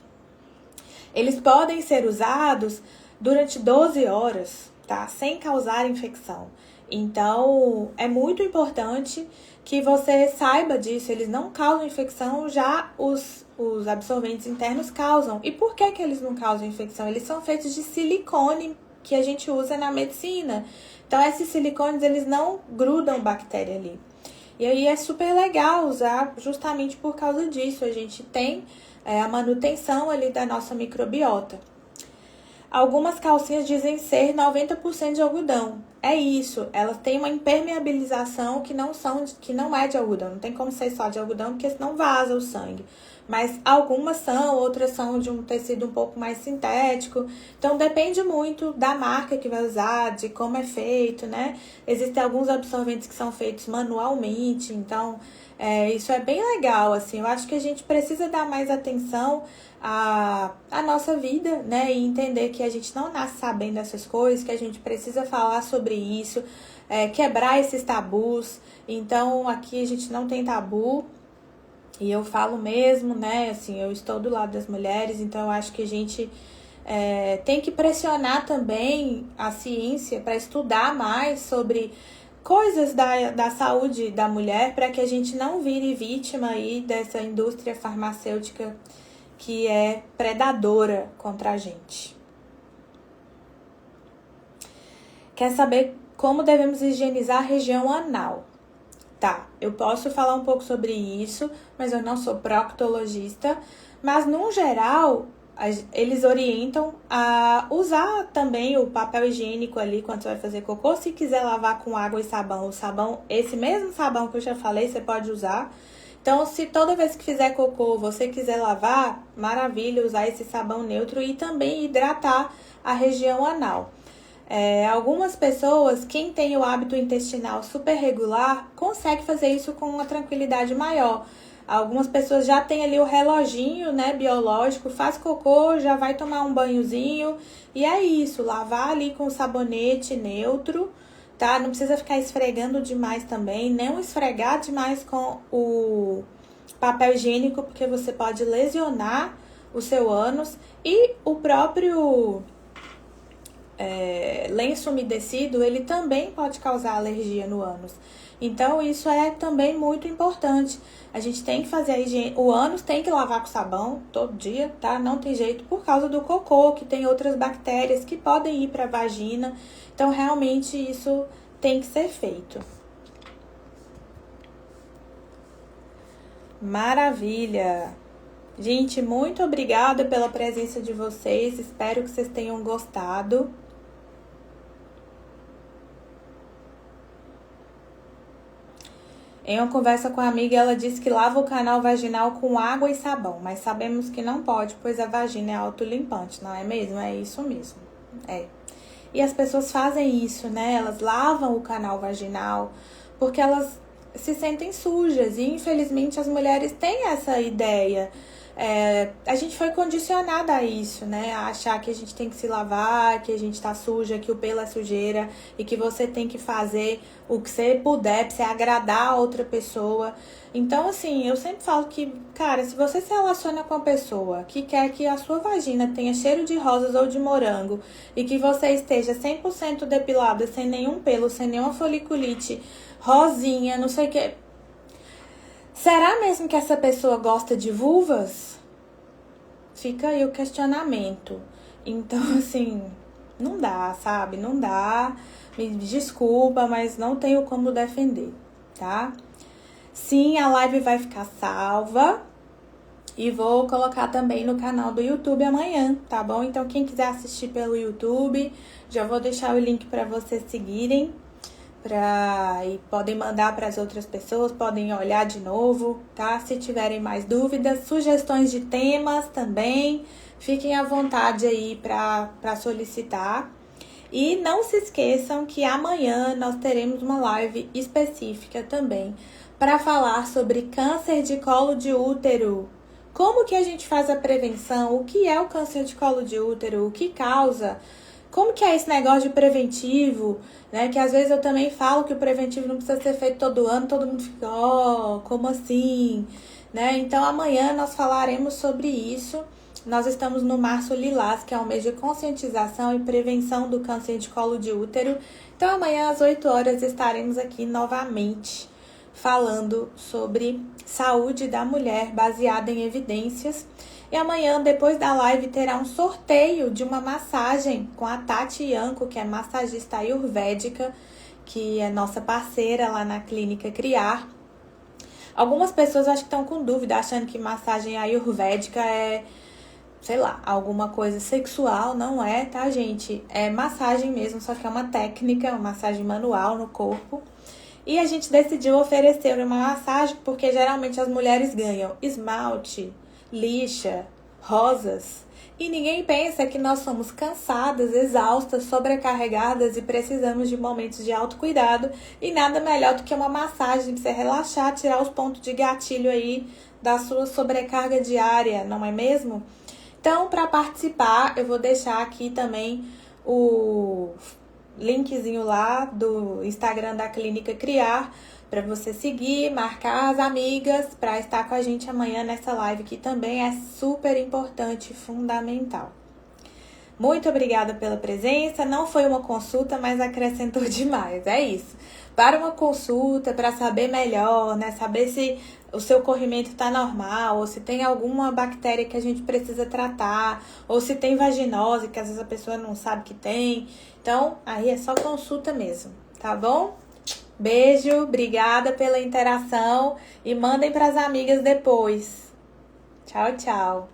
eles podem ser usados durante 12 horas, tá? Sem causar infecção. Então, é muito importante que você saiba disso, eles não causam infecção, já os absorventes internos causam. E por que eles não causam infecção? Eles são feitos de silicone que a gente usa na medicina. Então, esses silicones, eles não grudam bactéria ali. E aí é super legal usar justamente por causa disso. A gente tem a manutenção ali da nossa microbiota. Algumas calcinhas dizem ser 90% de algodão. É isso, elas têm uma impermeabilização que não é de algodão. Não tem como ser só de algodão, porque senão vaza o sangue. Mas algumas são, outras são de um tecido um pouco mais sintético. Então, depende muito da marca que vai usar, de como é feito, né? Existem alguns absorventes que são feitos manualmente. Então, isso é bem legal, assim. Eu acho que a gente precisa dar mais atenção à nossa vida, né? E entender que a gente não nasce sabendo dessas coisas, que a gente precisa falar sobre isso, quebrar esses tabus. Então, aqui a gente não tem tabu. E eu falo mesmo, né, assim, eu estou do lado das mulheres, então eu acho que a gente tem que pressionar também a ciência para estudar mais sobre coisas da saúde da mulher, para que a gente não vire vítima aí dessa indústria farmacêutica que é predadora contra a gente. Quer saber como devemos higienizar a região anal? Tá, eu posso falar um pouco sobre isso, mas eu não sou proctologista. Mas, no geral, eles orientam a usar também o papel higiênico ali quando você vai fazer cocô. Se quiser lavar com água e sabão, o sabão, esse mesmo sabão que eu já falei, você pode usar. Então, se toda vez que fizer cocô você quiser lavar, maravilha, usar esse sabão neutro e também hidratar a região anal. Algumas pessoas, quem tem o hábito intestinal super regular, consegue fazer isso com uma tranquilidade maior. Algumas pessoas já têm ali o reloginho, né, biológico, faz cocô, já vai tomar um banhozinho. E é isso, lavar ali com sabonete neutro, tá? Não precisa ficar esfregando demais também, não esfregar demais com o papel higiênico, porque você pode lesionar o seu ânus. E o próprio lenço umedecido, ele também pode causar alergia no ânus. Então, isso é também muito importante. A gente tem que fazer a higiene. O ânus tem que lavar com sabão todo dia, tá? Não tem jeito, por causa do cocô, que tem outras bactérias que podem ir para a vagina. Então, realmente, isso tem que ser feito. Maravilha! Gente, muito obrigada pela presença de vocês. Espero que vocês tenham gostado. Em uma conversa com a amiga, ela disse que lava o canal vaginal com água e sabão, mas sabemos que não pode, pois a vagina é autolimpante, não é mesmo? É isso mesmo. E as pessoas fazem isso, né? Elas lavam o canal vaginal porque elas se sentem sujas e, infelizmente, as mulheres têm essa ideia. A gente foi condicionada a isso, né? A achar que a gente tem que se lavar, que a gente tá suja, que o pelo é sujeira e que você tem que fazer o que você puder pra você agradar a outra pessoa. Então, assim, eu sempre falo que, cara, se você se relaciona com uma pessoa que quer que a sua vagina tenha cheiro de rosas ou de morango e que você esteja 100% depilada, sem nenhum pelo, sem nenhuma foliculite, rosinha, não sei o que... Será mesmo que essa pessoa gosta de vulvas? Fica aí o questionamento. Então, assim, não dá, sabe? Não dá. Me desculpa, mas não tenho como defender, tá? Sim, a live vai ficar salva. E vou colocar também no canal do YouTube amanhã, tá bom? Então, quem quiser assistir pelo YouTube, já vou deixar o link para vocês seguirem. E podem mandar para as outras pessoas, podem olhar de novo, tá? Se tiverem mais dúvidas, sugestões de temas também, fiquem à vontade aí para solicitar. E não se esqueçam que amanhã nós teremos uma live específica também para falar sobre câncer de colo de útero. Como que a gente faz a prevenção? O que é o câncer de colo de útero? O que causa? Como que é esse negócio de preventivo, né? Que às vezes eu também falo que o preventivo não precisa ser feito todo ano, todo mundo fica, como assim? Né? Então amanhã nós falaremos sobre isso. Nós estamos no Março Lilás, que é um mês de conscientização e prevenção do câncer de colo de útero. Então amanhã às 8 horas estaremos aqui novamente falando sobre saúde da mulher baseada em evidências. E amanhã, depois da live, terá um sorteio de uma massagem com a Tati Yanko, que é massagista ayurvédica, que é nossa parceira lá na Clínica Criar. Algumas pessoas acho que estão com dúvida, achando que massagem ayurvédica é, sei lá, alguma coisa sexual. Não é, tá, gente? É massagem mesmo, só que é uma técnica, uma massagem manual no corpo. E a gente decidiu oferecer uma massagem porque geralmente as mulheres ganham esmalte, lixa, rosas. E ninguém pensa que nós somos cansadas, exaustas, sobrecarregadas e precisamos de momentos de autocuidado. E nada melhor do que uma massagem para você relaxar, tirar os pontos de gatilho aí da sua sobrecarga diária, não é mesmo? Então, para participar, eu vou deixar aqui também o linkzinho lá do Instagram da Clínica Criar, para você seguir, marcar as amigas para estar com a gente amanhã nessa live, que também é super importante e fundamental. Muito obrigada pela presença. Não foi uma consulta, mas acrescentou demais. É isso. Para uma consulta, para saber melhor, né? Saber se o seu corrimento está normal, ou se tem alguma bactéria que a gente precisa tratar, ou se tem vaginose, que às vezes a pessoa não sabe que tem. Então, aí é só consulta mesmo, tá bom? Beijo, obrigada pela interação e mandem para as amigas depois. Tchau, tchau.